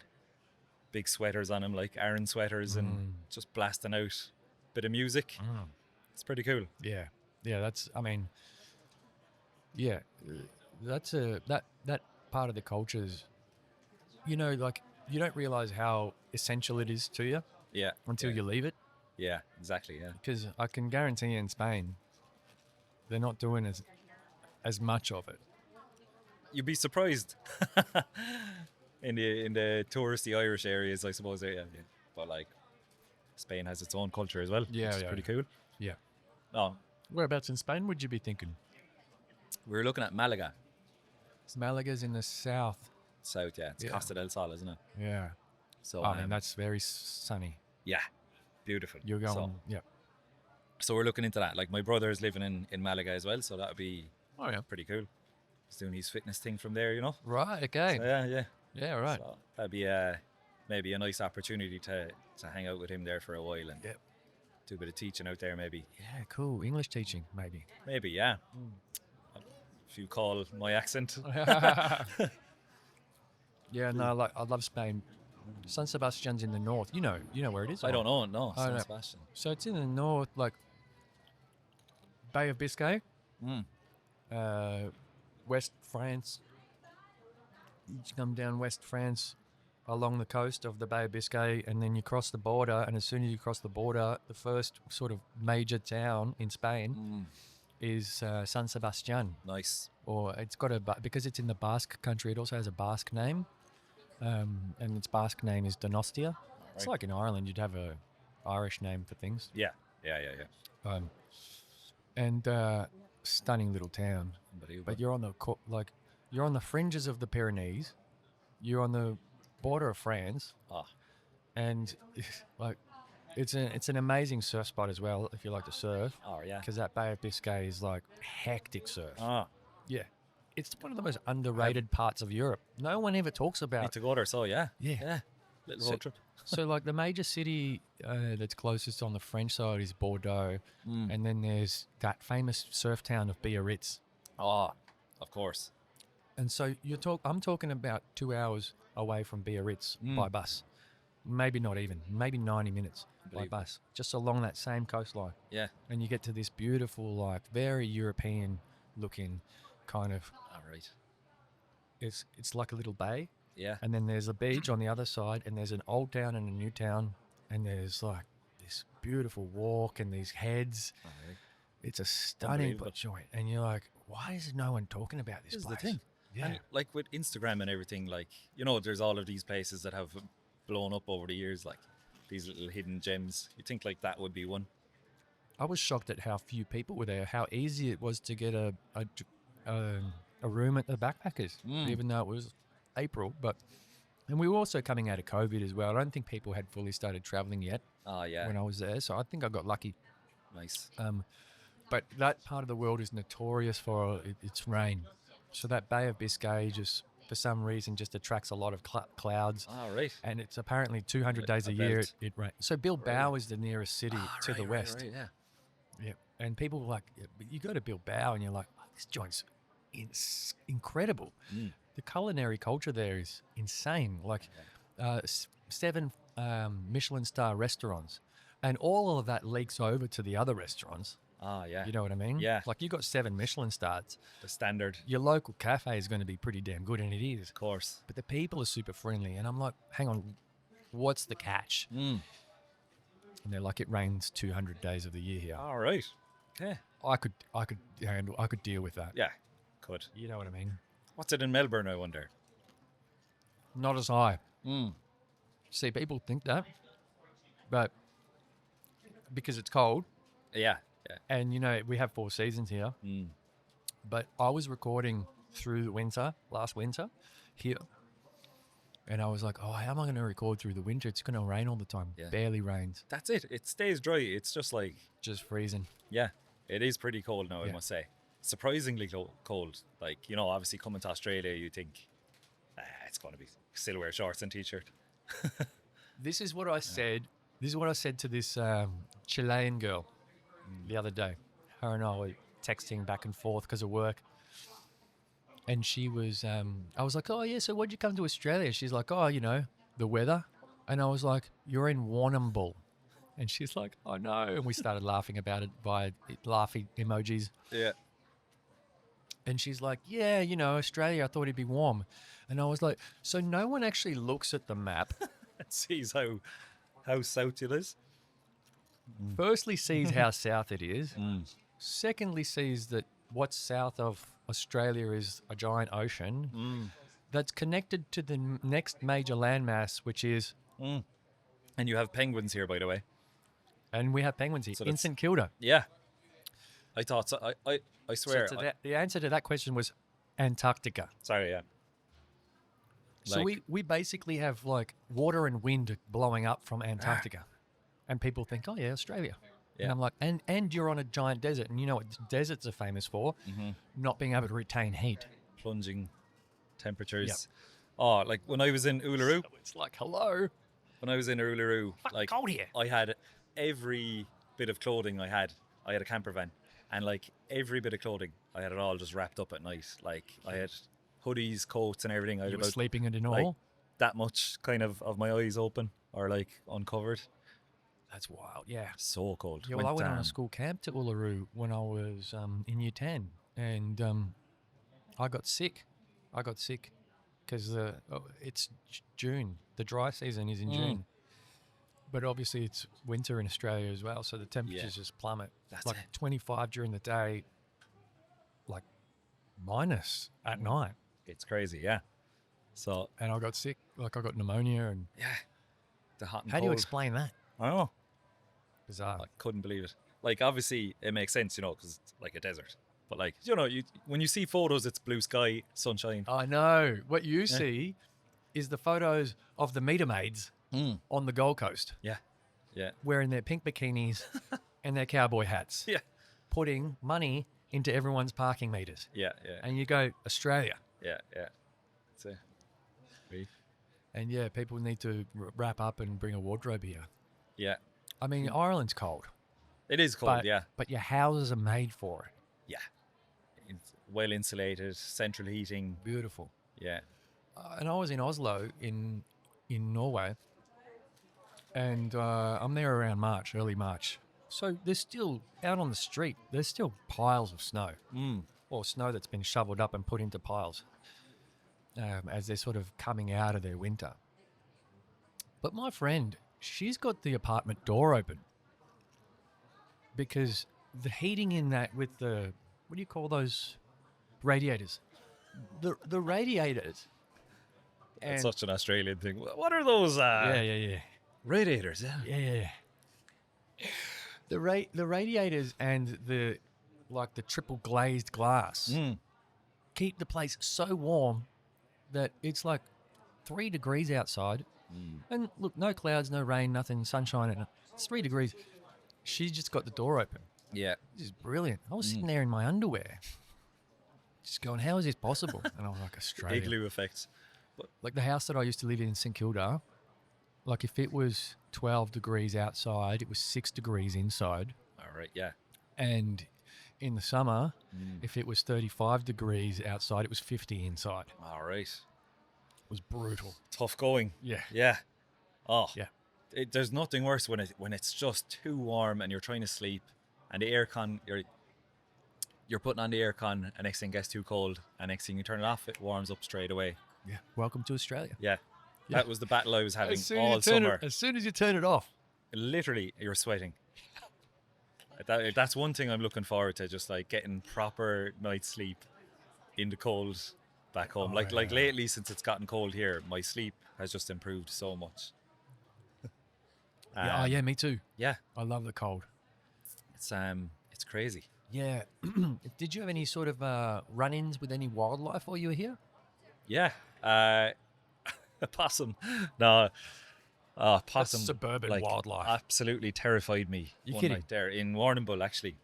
big sweaters on them, like Aaron sweaters, and just blasting out a bit of music. It's pretty cool. Yeah, yeah. That's. I mean, yeah. That's that part of the culture is, you know, like you don't realize how essential it is to you Yeah. until yeah. you leave it. Yeah, exactly. Yeah. Because I can guarantee you in Spain, they're not doing as much of it. You'd be surprised in the touristy Irish areas, I suppose. Yeah. But like, Spain has its own culture as well. Yeah, which is yeah, pretty yeah. cool. Yeah. Oh, Whereabouts in Spain would you be thinking? we were looking at Malaga. Malaga's in the south. South, yeah. It's Yeah. Costa del Sol, isn't it? Yeah. So, I mean, that's very sunny. yeah, beautiful. You're going, So, yeah. so we're looking into that. Like, my brother is living in Malaga as well, so that would be Oh, yeah. pretty cool. He's doing his fitness thing from there, you know? Right, okay. So, yeah. Yeah, right. So that'd be maybe a nice opportunity to hang out with him there for a while and Yep. do a bit of teaching out there, maybe. Yeah, cool. English teaching, maybe. Maybe, yeah. If you call my accent. Yeah, no, I love Spain. San Sebastian's in the north. You know where it is? I don't know, no. I San know. Sebastian. So it's in the north, like Bay of Biscay, West France. You come down West France along the coast of the Bay of Biscay, and then you cross the border. And as soon as you cross the border, the first sort of major town in Spain is San Sebastian. Nice. Or it's got because it's in the Basque country, it also has a Basque name. And its Basque name is Donostia. It's like in Ireland, you'd have a Irish name for things. Yeah. And stunning little town. Unbelievable. But you're on you're on the fringes of the Pyrenees. You're on the border of France, and like it's an amazing surf spot as well if you like to surf. Oh, yeah. Because that Bay of Biscay is like hectic surf. Yeah, it's one of the most underrated parts of Europe. No one ever talks about. Need to go there, so yeah. Yeah. Little road trip. So like the major city that's closest on the French side is Bordeaux, and then there's that famous surf town of Biarritz. Oh, of course. And so I'm talking about 2 hours away from Biarritz by bus. Maybe not even, maybe 90 minutes by bus, just along that same coastline. Yeah. And you get to this beautiful, like very European looking kind of, All right. it's like a little bay. Yeah. And then there's a beach on the other side, and there's an old town and a new town, and there's like this beautiful walk and these heads. All right. It's a stunning joint. And you're like, why is no one talking about this This is place? the thing. Yeah. And like with Instagram and everything, like, there's all of these places that have blown up over the years, like these little hidden gems. You think like that would be one? I was shocked at how few people were there, how easy it was to get a room at the Backpackers, even though it was April. And we were also coming out of COVID as well. I don't think people had fully started traveling yet when I was there, so I think I got lucky. Nice. But that part of the world is notorious for its rain. So that Bay of Biscay just, for some reason, just attracts a lot of clouds. All right. And it's apparently 200 days a year it rains. So Bilbao is the nearest city to the west. Right, yeah. Yeah. And people were like, you go to Bilbao and you're like, oh, this joint's incredible. The culinary culture there is insane. Like 7 Michelin star restaurants. And all of that leaks over to the other restaurants. Ah, yeah. You know what I mean? Yeah. Like you got 7 Michelin stars. The standard. Your local cafe is going to be pretty damn good, and it is. Of course. But the people are super friendly. And I'm like, hang on, what's the catch? And they're like, it rains 200 days of the year here. All right. Yeah. I could deal with that. Yeah. Could. You know what I mean? What's it in Melbourne, I wonder? Not as high. See, people think that, but because it's cold, Yeah. and we have 4 seasons here. But I was recording through the last winter here, and I was like, oh, how am I going to record through the winter? It's going to rain all the time. Yeah. Barely rains. That's it. It stays dry. It's just like, Just freezing. yeah, it is pretty cold now, I Yeah. must say. Surprisingly cold. Like, obviously coming to Australia, you think, it's going to be still wear shorts and t-shirt. This is what I said. This is what I said to this Chilean girl the other day. Her and I were texting back and forth because of work. And she was, I was like, oh, yeah, so why'd you come to Australia? She's like, oh, the weather. And I was like, you're in Warrnambool. And she's like, oh, no. And we started laughing about it by laughing emojis. Yeah. And she's like, yeah, Australia, I thought it'd be warm. And I was like, so no one actually looks at the map. Sees how south it is. Firstly, sees how south it is. Secondly, sees that what's south of Australia is a giant ocean that's connected to the next major landmass, which is... And you have penguins here, by the way. And we have penguins here, So in that's- St Kilda. Yeah. I thought so. I swear. So the answer to that question was Antarctica. Sorry, yeah. So we basically have like water and wind blowing up from Antarctica. And people think, oh, yeah, Australia. Yeah. And I'm like, and you're on a giant desert. And you know what deserts are famous for? Not being able to retain heat. plunging temperatures. Oh, like when I was in Uluru. So it's like, hello. When I was in Uluru, Fucking like cold here. I had every bit of clothing I had. I had a camper van, and like every bit of clothing, I had it all just wrapped up at night. Like I had hoodies, coats, and everything. I had You were about sleeping in an like, all? that much kind of my eyes open or like uncovered. That's wild, yeah. So cold. Yeah, well, I went on a school camp to Uluru when I was in year 10, and I got sick. Because it's June. The dry season is in June. But obviously it's winter in Australia as well, so the temperatures just plummet. That's like it. 25 during the day, like minus at night. It's crazy, yeah. So And I got sick. Like I got pneumonia. And yeah, the hot and how cold. do you explain that? I know. Bizarre. I couldn't believe it. Like obviously it makes sense, you know, because it's like a desert. But like when you see photos, it's blue sky, sunshine. I know. What you see is the photos of the meter maids on the Gold Coast Yeah, yeah, wearing their pink bikinis and their cowboy hats, yeah, putting money into everyone's parking meters. yeah. And you go, Australia. Yeah. That's it. Really? And yeah, people need to wrap up and bring a wardrobe here. Yeah, I mean, Ireland's cold. it is cold. But, Yeah, but your houses are made for it. yeah. It's well insulated, central heating. Beautiful. Yeah, And I was in Oslo in Norway, and I'm there around March, early March. So there's still, out on the street, there's still piles of snow. Or snow that's been shoveled up and put into piles as they're sort of coming out of their winter. But my friend, she's got the apartment door open because the heating in that with the, what do you call those radiators? The radiators. it's And such an Australian thing. What are those? yeah. Radiators. Yeah. Yeah. The radiators and the triple glazed glass keep the place so warm that it's like 3 degrees outside. And look, no clouds, no rain, nothing, sunshine. And it's 3 degrees. She's just got the door open. Yeah. This is brilliant. I was sitting there in my underwear, just going, how is this possible? And I was like, Australia. Igloo effect. Like the house that I used to live in St Kilda, like if it was 12 degrees outside, it was 6 degrees inside. All right. Yeah. And in the summer, if it was 35 degrees outside, it was 50 inside. All right. It was brutal. Tough going. Yeah. Yeah. Oh. Yeah. There's nothing worse when it's just too warm and you're trying to sleep, and the aircon you're putting on the aircon, and next thing gets too cold, and next thing you turn it off, it warms up straight away. Yeah. Welcome to Australia. Yeah. Yeah. That was the battle I was having all as soon summer. as soon as you turn it off. Literally, you're sweating. That's one thing I'm looking forward to, just like getting proper night's sleep in the cold back home. Oh, like yeah. lately, since it's gotten cold here, my sleep has just improved so much. Yeah, me too. Yeah, I love the cold. it's crazy. Yeah. Did you have any sort of run-ins with any wildlife while you were here? Yeah, a possum. No, possum. That's suburban like, wildlife. Absolutely terrified me. You one kidding? night there in Warrnambool, actually.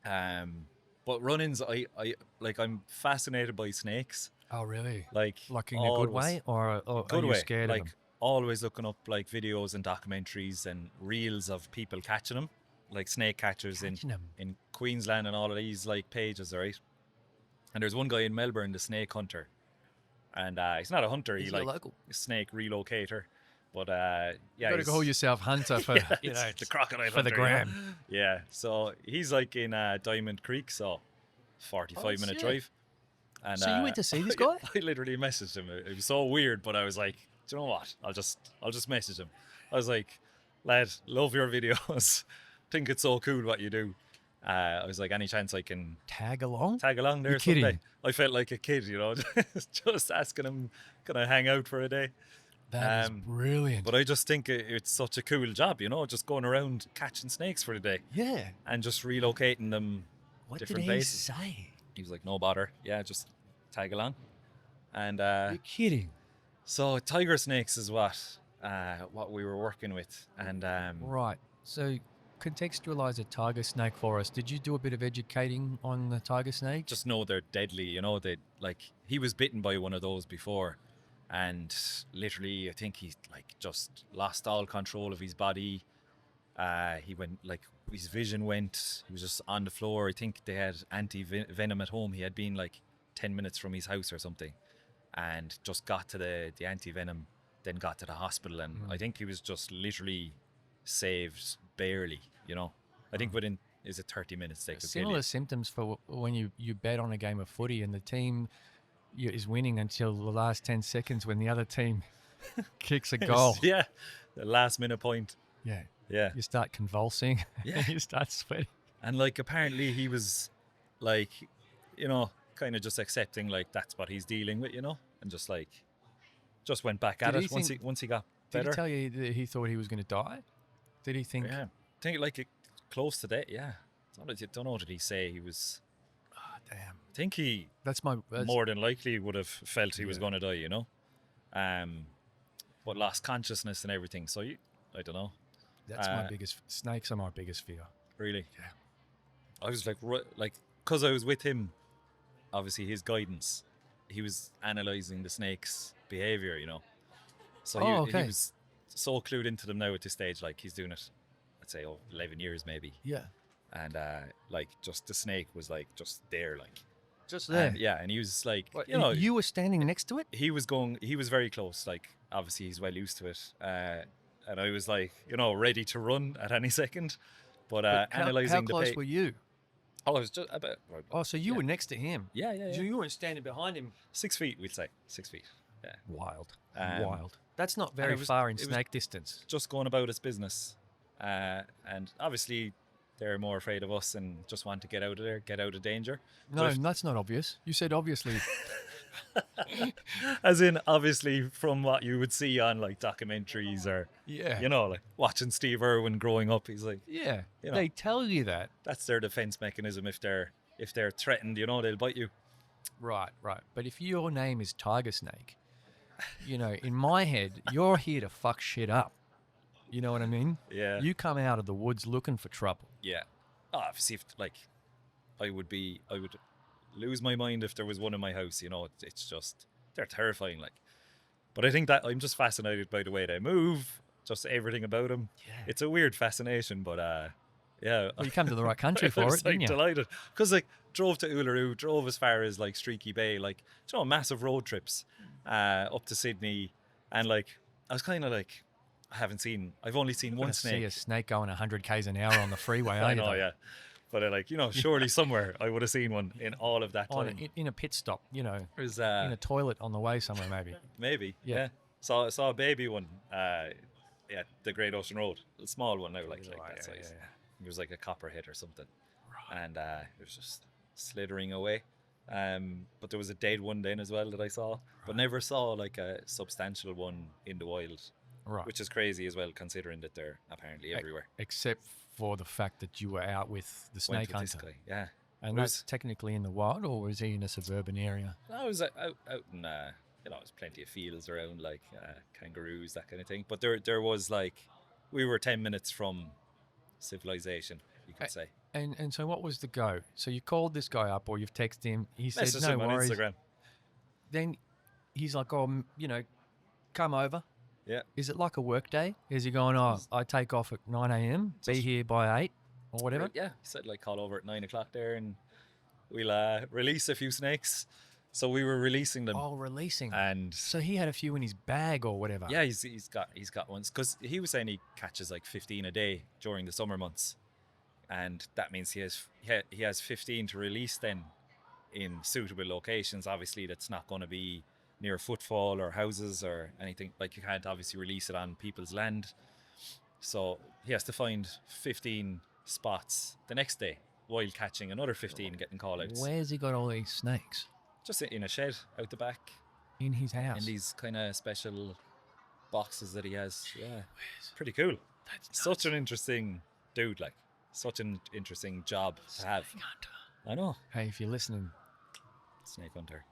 But run-ins, I'm fascinated by snakes. Oh, really? Like Like in a good always. way, or Good are you way. scared like of them? always looking up like videos and documentaries and reels of people catching them, like snake catchers Catching 'em. in Queensland and all of these like pages, right? And there's one guy in Melbourne, the snake hunter, and he's not a hunter, Is he's he a like local? a snake relocator, but yeah, You got to he's- call yourself hunter for you know the crocodile for the hunter, yeah. gram. Yeah, so he's like in Diamond Creek, so 45-minute shit. drive. And So you went to see this guy? I literally messaged him. It was so weird, but I was like, do you know what? I'll just message him. I was like, lad, love your videos. Think it's so cool what you do. I was like, any chance I can Tag along? tag along there You're someday? kidding. I felt like a kid, you know, just asking him, can I hang out for a day? That is brilliant. But I just think it's such a cool job, you know, just going around catching snakes for the day yeah. and just relocating them What did different he places. say? He was like, no bother. Yeah, just tag along. And You're kidding. so tiger snakes is what we were working with. And Right. So contextualize a tiger snake for us. Did you do a bit of educating on the tiger snake? just know they're deadly. You know, they like he was bitten by one of those before, and literally, I think he like just lost all control of his body. He went like his vision went. He was just on the floor. I think they had anti-venom at home. He had been like 10 minutes from his house or something, and just got to the anti-venom, then got to the hospital, and I think he was just literally saved barely. You know, I think within 30 minutes they could kill Similar you. symptoms for when you bet on a game of footy and the team is winning until the last 10 seconds when the other team kicks a goal. Yeah, the last minute point. Yeah. Yeah. You start convulsing. Yeah. You start sweating. And like apparently he was like, you know, kind of just accepting like that's what he's dealing with, you know, and just just went back at Did he it once think- he got Did better. he tell you that he thought he was going to die? Did he think? Yeah, I think like close to that. Yeah, don't know. Did he say he was? Oh, damn. I think he That's more than likely would have felt he was Yeah. going to die, you know, but lost consciousness and everything. So I don't know. That's my biggest. Snakes are my biggest fear. Really? Yeah. I was like, because I was with him, obviously his guidance, he was analysing the snake's behaviour, you know. So he okay. was so clued into them now at this stage, like he's doing it, I'd say, 11 years maybe. Yeah. And like just the snake was like just there, like. Just there. And, yeah, and he was like, What, you know, you were standing next to it? he was very close, like obviously he's well used to it. And I was like, you know, ready to run at any second. But How analysing the close were you? Oh, I was just about. Oh, so you were next to him. Yeah, yeah, yeah. So you weren't standing behind him. 6 feet, we'd say. 6 feet. Yeah. Wild. Um, Wild. That's not very it was- far in it was- snake distance. Just going about its business. And obviously, they're more afraid of us and just want to get out of there, get out of danger. No, But if- that's not obvious. You said obviously. as in, obviously, from what you would see on like documentaries or, Yeah. you know, like watching Steve Irwin growing up, he's like, Yeah. You know. They tell you that. that's their defense mechanism. If they're threatened, you know, they'll bite you. Right, right. But if your name is Tiger Snake, you know, in my head, you're here to fuck shit up. You know what I mean? Yeah. You come out of the woods looking for trouble. Yeah. Oh, obviously, I would lose my mind if there was one in my house. You know, it's just they're terrifying. Like, but I think that I'm just fascinated by the way they move, just everything about them. Yeah. It's a weird fascination, but yeah. Well, you come to the right country I for was it, like didn't you? delighted because like drove to Uluru, drove as far as like Streaky Bay, like you know, massive road trips up to Sydney, and like I was kind of like I've only seen one Gonna see snake. a snake going 100 k's an hour on the freeway. I are you, know, though? yeah. But like, you know, surely somewhere I would have seen one in all of that On time. in a pit stop, you know, It was in a toilet on the way somewhere, maybe. maybe, Yeah. yeah. Saw a baby one, yeah, the Great Ocean Road, a small one now, like that size. It was like a copperhead or something, and it was just slithering away. But there was a dead one then as well that I saw, but never saw like a substantial one in the wild, Right. which is crazy as well, considering that they're apparently everywhere. Except for the fact that you were out with the Went snake with this hunter. guy, yeah. And It that's was- technically in the wild, or was he in a suburban area? I was out in, you know, there's plenty of fields around, like kangaroos, that kind of thing. But there was like, we were 10 minutes from civilization, you could say. And so what was the go? So you called this guy up, or you've texted him. He said, Messaged no him on worries. Instagram. Then he's like, oh, you know, come over. Yeah. Is it like a work day? Is he going, oh, I take off at 9 a.m., be Just- here by 8 or whatever? Yeah, he said like call over at 9 o'clock there and we'll release a few snakes. So we were releasing them. Oh, releasing. And So he had a few in his bag or whatever. yeah, he's got ones, because he was saying he catches like 15 a day during the summer months, and that means he has 15 to release then in suitable locations. Obviously, that's not going to be near footfall or houses or anything. Like, you can't obviously release it on people's land, so he has to find 15 spots the next day while catching another 15, getting call outs. Where's he got all these snakes? Just in a shed out the back. In his house. In these kind of special boxes that he has. Yeah, pretty cool. That's Such an interesting dude, like such an interesting job to have. I know. Hey, if you're listening, Snake hunter.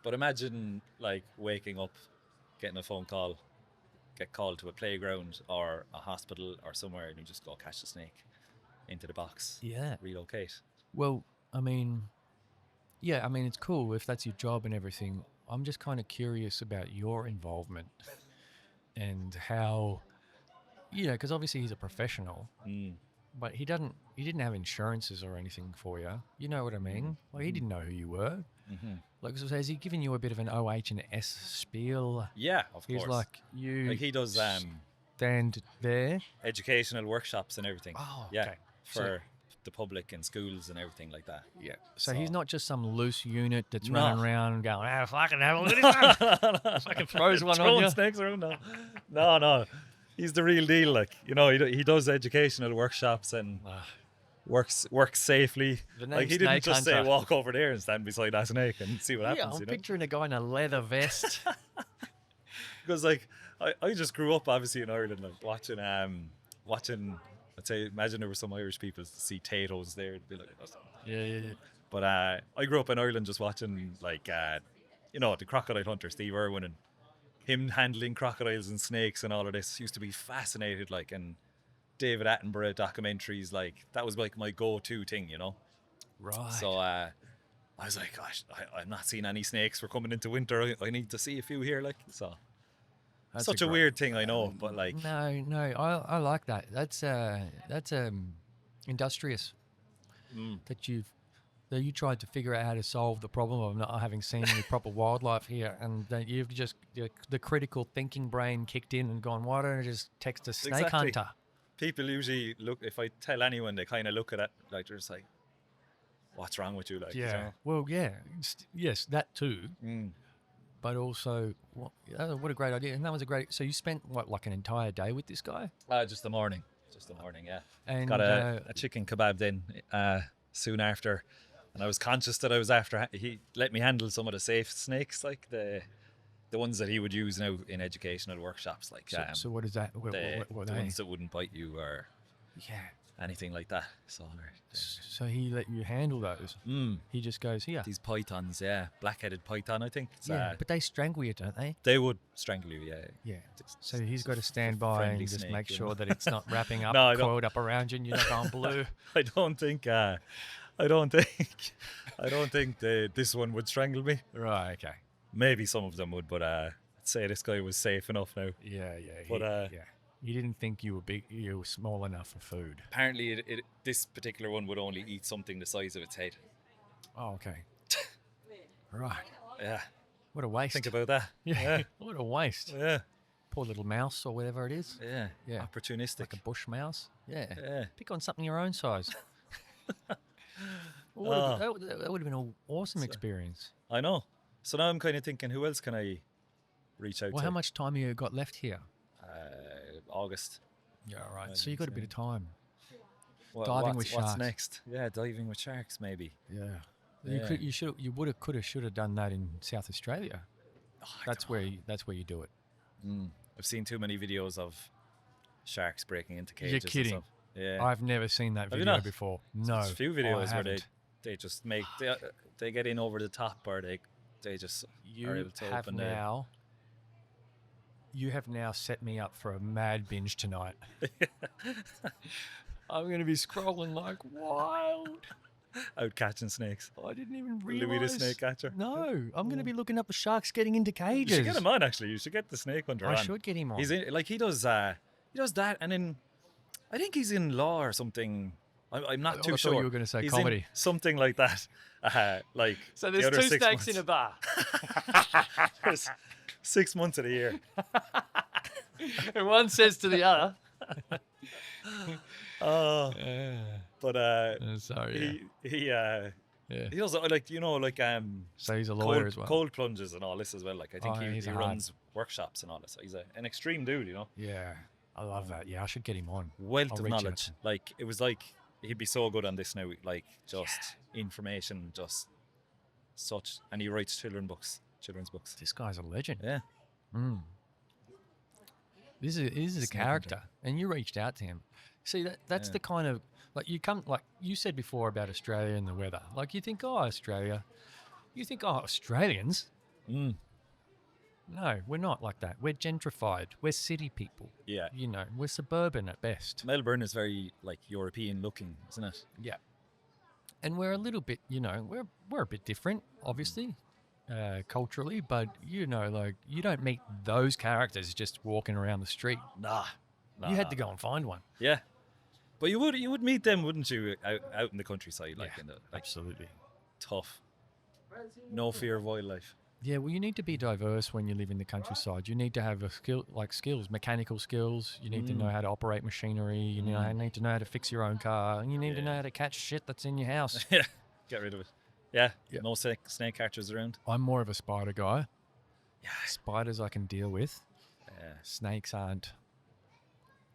But imagine like waking up, getting a phone call, get called to a playground or a hospital or somewhere, and you just go catch the snake into the box, Yeah. relocate. Well, I mean, yeah, I mean, it's cool if that's your job and everything. I'm just kind of curious about your involvement and how, because obviously he's a professional, but he didn't have insurances or anything for you. You know what I mean? Like, he didn't know who you were. Like, so has he given you a bit of an OH and S spiel? Yeah, of He's course. like, you Like he does stand there. educational workshops and everything. Oh, yeah, okay. for the public and schools and everything like that. Yeah. So he's not just some loose unit that's No. running around going, fucking have a look at this one. Fucking throws one on Throwing you. snakes around. No. He's the real deal. Like, he does educational workshops and works safely. The Like, name's he didn't Snake just say Hunter. walk over there and stand beside that snake and see what Yeah, happens. I'm picturing a guy in a leather vest. Because like I just grew up obviously in Ireland, like watching I'd say, imagine there were some Irish people to see Tatos there, it'd be like, Yeah. but I grew up in Ireland just watching like the crocodile hunter Steve Irwin, and him handling crocodiles and snakes and all of this. Used to be fascinated, like, and David Attenborough documentaries, like that was like my go-to thing, Right. So I was like, gosh, I'm not seeing any snakes. We're coming into winter. I need to see a few here, like, so. That's Such a great- weird thing, I know, but like, No, I like that. That's industrious. That you tried to figure out how to solve the problem of not having seen any proper wildlife here, and that you've just the critical thinking brain kicked in and gone, why don't I just text a snake Exactly. hunter? people usually look, if I tell anyone, they kind of look at it like they're just like, what's wrong with you? Like, Yeah. Well, yeah. Yes, that too. Mm. But also, what a great idea. And that was a great. So you spent what, like an entire day with this guy? Just the morning. Yeah. And Got a chicken kebab then soon after, and I was conscious that I was after. He let me handle some of the safe snakes, like the ones that he would use now in educational workshops, like so what is that? What the are they? ones that wouldn't bite you or Yeah. anything like that. So So he let you handle those. He just goes here. these pythons, black-headed python, I think. It's, Yeah, but they strangle you, don't they? they would strangle you, Yeah. So he's got to stand by friendly and just snake, make you sure know. that it's not wrapping up, No, I don't- coiled up around you, and you're not going blue. I don't think this one would strangle me. Right. Okay. Maybe some of them would, but I'd say this guy was safe enough now. Yeah. But, yeah. You didn't think you were big. You were small enough for food. Apparently, this particular one would only eat something the size of its head. Oh, okay. Right. Yeah, What a waste. think about that. Yeah. What a waste. Yeah, Poor little mouse or whatever it is. yeah, Yeah. opportunistic. Like a bush mouse. Yeah. Yeah. Pick on something your own size. That would have been an awesome experience. I know. So now I'm kind of thinking, who else can I reach out Well, to? how much time you got left here? August. Yeah, right. So you got a bit of time. Diving with sharks. What's next? Yeah, diving with sharks, maybe. Yeah. Yeah. You would have, could have, should have done that in South Australia. That's where you do it. I've seen too many videos of sharks breaking into cages. You're kidding. And stuff. Yeah. I've never seen that you video not? before. No. There's a few I videos where haven't. they just make they get in over the top, or they just are able to open You have now set me up for a mad binge tonight. I'm going to be scrolling like wild. out catching snakes. I didn't even realize. Louis the snake catcher. No, I'm going to be looking up the sharks getting into You cages. should get him on. Actually, you should get the snake hunter I on. should get him on. He's in, like he does that, and then I think he's in law or something. I'm not I too thought sure. you were gonna say He's comedy. in something like that. Like So the there's other two 6 snakes months. in a bar. There's 6 months of the year. And one says to the other. Oh, but Sorry. he Yeah. does like So he's a lawyer cold, as well. cold plunges and all this as well. Like I think Oh, he he's hard. runs workshops and all this. So he's an extreme dude, Yeah. I love that. Yeah, I should get him on. wealth I'll of reach out knowledge. to him. Like it was like he'd be so good on this now. Like just information, just such, and he writes children's books. This guy's a legend. Yeah, This is a Snake character, and you reached out to him. See, that's Yeah. the kind of like you said before about Australia and the weather. Like you think, oh, Australia. You think, oh, Australians. Mm. No, we're not like that. We're gentrified. We're city people. Yeah. You know, we're suburban at best. Melbourne is very like European looking, isn't it? Yeah. And we're a little bit, you know, we're a bit different, obviously, culturally, but you know, like you don't meet those characters just walking around the street. Nah. You had to go and find one. Yeah. But you would meet them, wouldn't you, out in the countryside, like Yeah, in the absolutely. tough. No fear of wildlife. Yeah, well, you need to be diverse when you live in the countryside. You need to have skills, mechanical skills. You need to know how to operate machinery. You need to know how to fix your own car. And you need to know how to catch shit that's in your house. Yeah. Get rid of it. Yeah. Yeah. No snake catchers around. I'm more of a spider guy. Yeah. Spiders I can deal with. Yeah. Snakes aren't.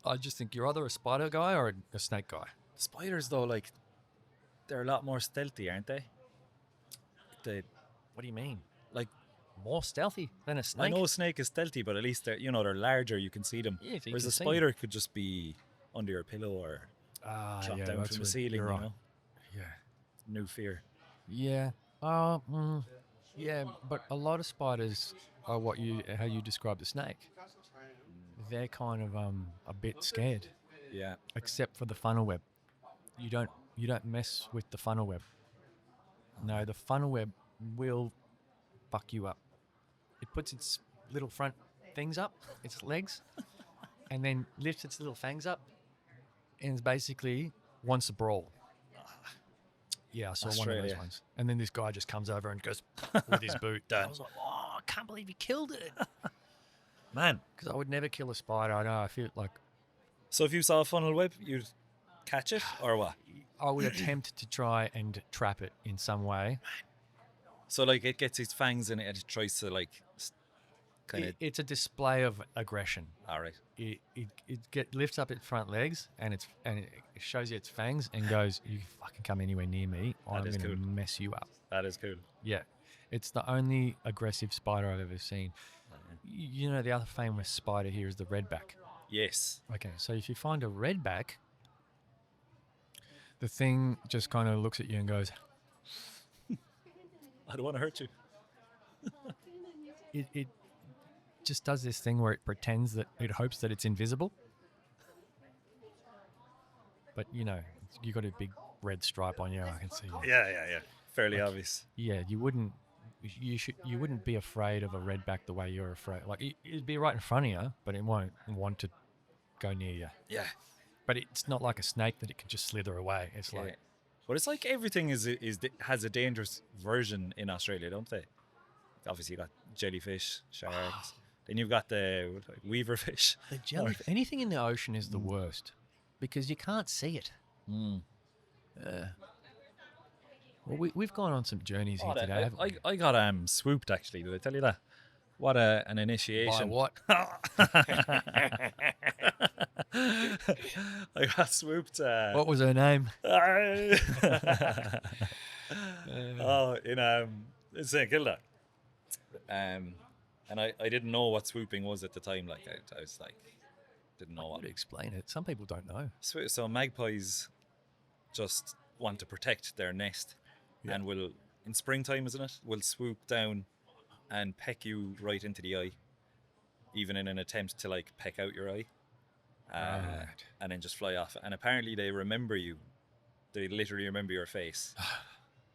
I just think you're either a spider guy or a snake guy. Spiders, though, like, they're a lot more stealthy, aren't they? What do you mean? Like, More stealthy than a I snake? know a snake is stealthy, but at least they're larger. You can see them. Yeah, so you Whereas can a see spider could just be under your pillow or Ah, drop yeah, down that's from the right. ceiling. You're You right. know, Yeah. new fear. Yeah. Yeah, but a lot of spiders are how you describe the snake. They're kind of a bit scared, Yeah. except for the funnel web. You don't mess with the funnel web. No, the funnel web will fuck you up. It puts its little front things up, its legs, and then lifts its little fangs up, and it's basically wants to brawl. Yeah, I saw one of those Australia. ones. And then this guy just comes over and goes with his boot. I was like, oh, I can't believe he killed it. Man. Because I would never kill a spider. I know, I feel like So if you saw a funnel web, you'd catch it or what? I would attempt to try and trap it in some way. So like it gets its fangs in it and it tries to like kind of. It's a display of aggression. All right. It lifts up its front legs and it shows you its fangs and goes, you fucking come anywhere near me, I'm is going to cool. mess you up. That is cool. Yeah. It's the only aggressive spider I've ever seen. You know, the other famous spider here is the redback. Yes. Okay, so if you find a redback, the thing just kind of looks at you and goes, I don't want to hurt you. it just does this thing where it pretends that it hopes that it's invisible. But, you know, you got a big red stripe on you, I can see. Yeah. Fairly obvious. Yeah, you wouldn't be afraid of a redback the way you're afraid. Like, it'd be right in front of you, but it won't want to go near you. Yeah. But it's not like a snake that it can just slither away. It's like, But it's like everything has a dangerous version in Australia, don't they? Obviously, you got jellyfish, sharks. Then you've got the weaver fish. the jelly. Anything in the ocean is the worst because you can't see it. Well, we've gone on some journees here today. haven't we? I got swooped actually. Did I tell you that? What an By initiation! what? I got swooped. What was her name? In St Kilda. And I didn't know what swooping was at the time. Like I was like, didn't know I what. would explain it. Some people don't know. So magpies just want to protect their nest, and will in springtime, isn't it? Will swoop down and peck you right into the eye, even in an attempt to like peck out your eye, Right. and then just fly off. And apparently they remember you. They literally remember your face,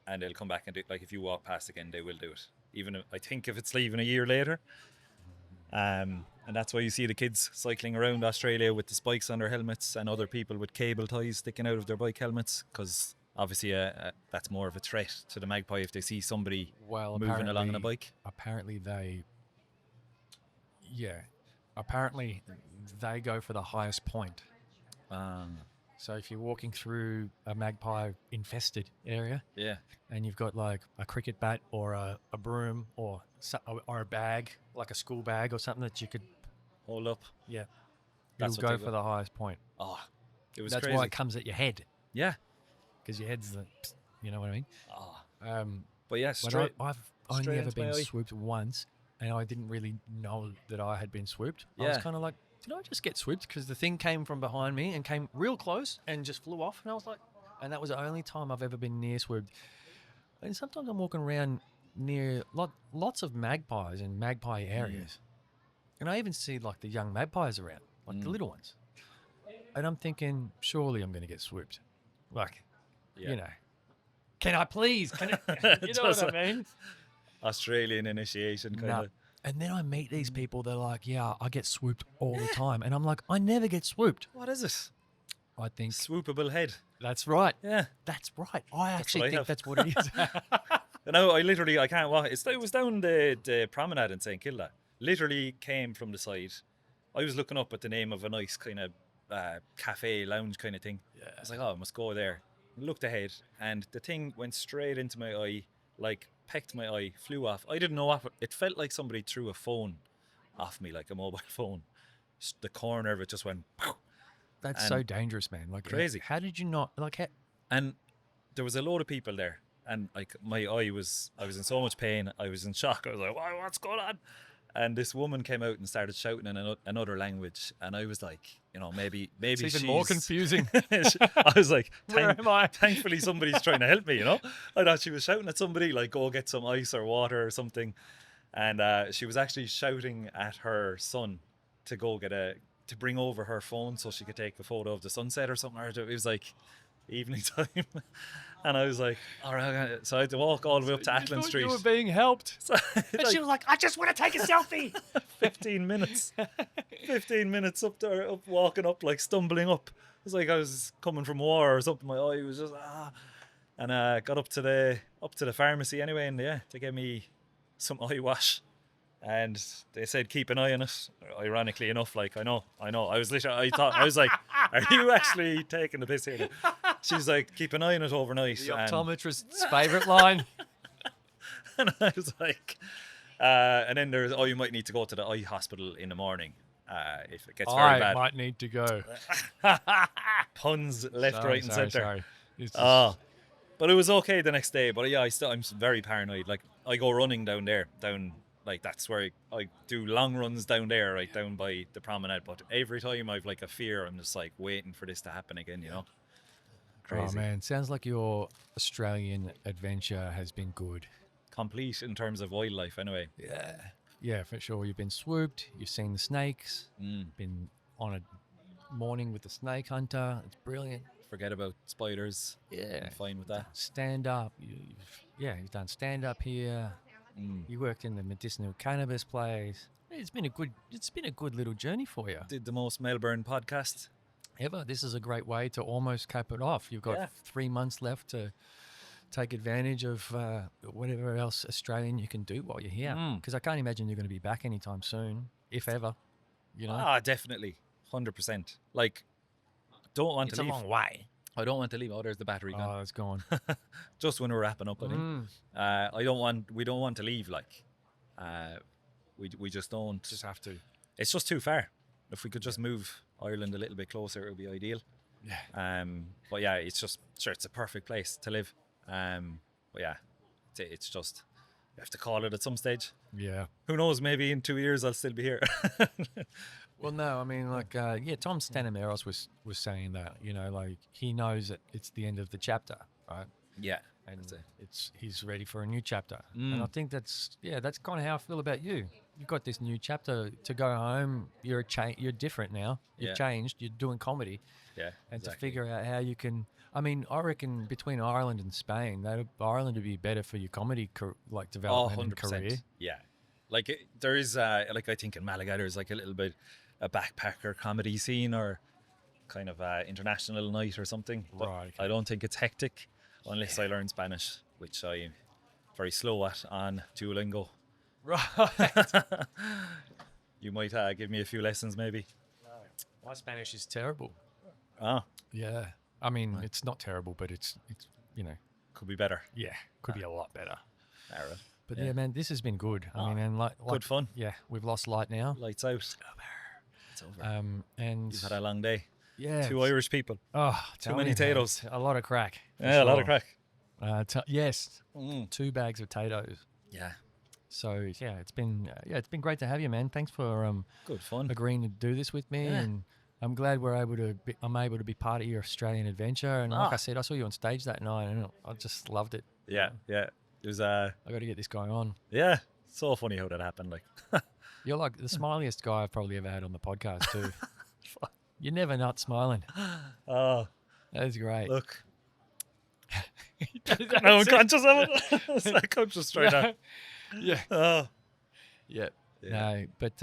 and they'll come back and do like if you walk past again, they will do it. Even I think if it's leaving a year later. And that's why you see the kids cycling around Australia with the spikes on their helmets and other people with cable ties sticking out of their bike helmets, because obviously that's more of a threat to the magpie if they see somebody moving along on a bike. Apparently they go for the highest point. So if you're walking through a magpie infested area, Yeah. and you've got like a cricket bat or a broom or a bag, like a school bag or something that you could, Hold up. it'll That's what go they for go. the highest point. Oh, it was That's crazy. why it comes at your head, Yeah. because your head's the, you know what I mean? Oh. But yeah, But straight. I've only straight ever into my been eye. swooped once, and I didn't really know that I had been swooped. I was Yeah. kind of like, did I just get swooped? Because the thing came from behind me and came real close and just flew off. And I was like, and that was the only time I've ever been near swooped. And sometimes I'm walking around near lots of magpies in magpie areas. And I even see like the young magpies around, like the little ones. And I'm thinking, surely I'm going to get swooped. Like, you know, can I please? Can I, you know what I mean? Australian initiation kind No. of. And then I meet these people. They're like, yeah, I get swooped all the time. And I'm like, I never get swooped. What is it? I think Swoopable head. that's right. Yeah. That's right. I actually what I think have. that's what it is. No, I can't walk. It was down the promenade in St Kilda. Literally came from the side. I was looking up at the name of a nice kind of cafe lounge kind of thing. Yeah. I was like, oh, I must go there. Looked ahead, and the thing went straight into my eye, like pecked my eye, flew off. I didn't know what it felt like. Somebody threw a phone off me, like a mobile phone. The corner of it just went. Pow. That's And so dangerous, man. Like crazy. How did you not like? And there was a load of people there, and like I was in so much pain. I was in shock. I was like, what's going on? And this woman came out and started shouting in another language, and I was like, maybe It's even she's more confusing. I was like, Where am I? Thankfully, somebody's trying to help me. I thought she was shouting at somebody, like, go get some ice or water or something, and she was actually shouting at her son to go to bring over her phone so she could take a photo of the sunset or something. Or it was like evening time. And I was like, all right. So I had to walk all the way up to Ackland Street. You were being helped. So, And she was like, I just want to take a selfie. 15 minutes. 15 minutes up there, walking up, like stumbling up. It was like I was coming from war or something. My eye was just, And got up to the pharmacy anyway, and they gave me some eye wash. And they said, keep an eye on it. Ironically enough, like, I know. I was like, are you actually taking the piss here? She's like, keep an eye on it overnight. The optometrist's favourite line. And I was like, and then there's, you might need to go to the eye hospital in the morning if it gets very bad. I might need to go. Puns left, right, and centre. Sorry. It's just- But it was okay the next day. But yeah, I'm very paranoid. Like, I go running down like that's where I do long runs down there, right down by the promenade. But every time I've like a fear, I'm just like waiting for this to happen again, Crazy. Oh man, sounds like your Australian adventure has been good. Complete in terms of wildlife, anyway. Yeah, for sure. You've been swooped. You've seen the snakes. Been on a morning with the snake hunter. It's brilliant. Forget about spiders. Yeah, I'm fine with that. Stand up. You've done stand up here. You worked in the medicinal cannabis place. It's been a good little journey for you. Did the most Melbourne podcast ever. This is a great way to almost cap it off. You've got 3 months left to take advantage of whatever else Australian you can do while you're here. Because I can't imagine you're going to be back anytime soon, if ever. Definitely, 100%. Like, don't want to leave. It's a long way. I don't want to leave. Oh, there's the battery gone. Oh, it's gone. Just when we're wrapping up, I think. We don't want to leave. Like, we just don't. Just have to. It's just too far. If we could just move Ireland a little bit closer, it would be ideal. Yeah. But yeah, it's a perfect place to live. But yeah, it's just, you have to call it at some stage. Yeah. Who knows? Maybe in 2 years I'll still be here. Well, no, I mean, like, Tom Stanamaros was saying that, like, he knows that it's the end of the chapter, right? Yeah. And he's ready for a new chapter. And I think that's kind of how I feel about you. You've got this new chapter to go home. You're different now. You've changed. You're doing comedy. Yeah. And to figure out how you can, I mean, I reckon between Ireland and Spain, Ireland would be better for your comedy development and career. Yeah. Like there is, like I think in Malaga there's like a little bit a backpacker comedy scene or kind of international night or something. But Right. I don't think it's hectic unless I learn Spanish, which I'm very slow at on Duolingo. Right. You might give me a few lessons maybe. My Spanish is terrible. Oh, Yeah. I mean, it's not terrible, but it's could be better. yeah, could be a lot better. Alright. But yeah, man, this has been good. I mean, and like Good fun. Yeah, we've lost light now. Lights out. It's over. And You've had a long day. yeah, Two Irish people. oh, Too tell many me about Tatos. it. A lot of crack. for Yeah, a lot of sure. crack. Yes, 2 bags of Tatos. Yeah. So yeah, it's been great to have you, man. Thanks for Good fun. agreeing to do this with me, Yeah. and I'm glad I'm able to be part of your Australian adventure. And like I said, I saw you on stage that night, and I just loved it. Yeah, yeah. It was I got to get this going on. yeah, so funny how that happened. Like, You're like the smiliest guy I've probably ever had on the podcast too. You're never not smiling. oh, That is great. look, That's I'm it. unconscious of it. It's like I'm just trying to. Yeah. Oh, Yeah. Yeah. No, but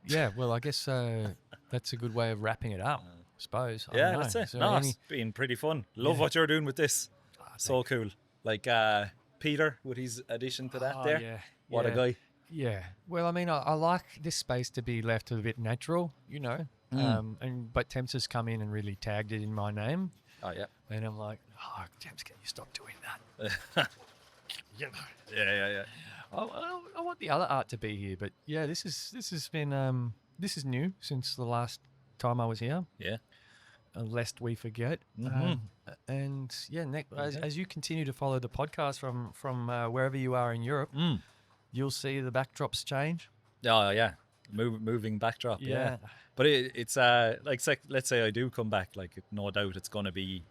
yeah. Well, I guess that's a good way of wrapping it up. I suppose. I yeah, don't that's know. it. Is there No, any- it's been pretty fun. Love Yeah. what you're doing with this. Ah, So cool. Like Peter with his addition to that oh, there. Yeah. What a yeah. guy. Yeah. Well, I mean, I like this space to be left a bit natural, you know. But Temps has come in and really tagged it in my name, Oh yeah. and I'm like, oh, Temps, can you stop doing that? You know. Yeah. I want the other art to be here, but yeah, this has been this is new since the last time I was here. Yeah. Lest we forget. And yeah, as you continue to follow the podcast from wherever you are in Europe, you'll see the backdrops change. Oh yeah. Moving backdrop. Yeah. But it's like let's say I do come back, like no doubt it's going to be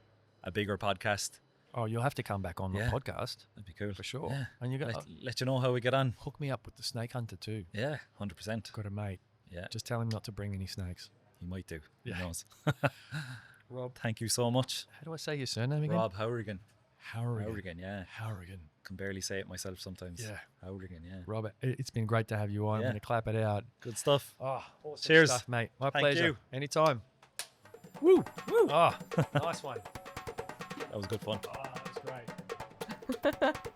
a bigger podcast. Oh, you'll have to come back on the Yeah. podcast That'd be cool for sure. Yeah. And you got Let you know how we get on. hook me up with the snake hunter too. Yeah, 100%. Got a mate. Yeah, Just tell him not to bring any snakes. he might do. Yeah. Who knows? Rob, Thank you so much, how do I say your surname again? Rob Hourigan. Hourigan. Hourigan, yeah. Hourigan. Can barely say it myself sometimes. Yeah. Hourigan, yeah. Rob, it's been great to have you on. I'm Yeah. going to clap it out. Good stuff. Oh, awesome Cheers. stuff, mate. My Thank pleasure. you. Anytime. Woo! Woo! Oh, nice one. That was good fun. Oh, that was great.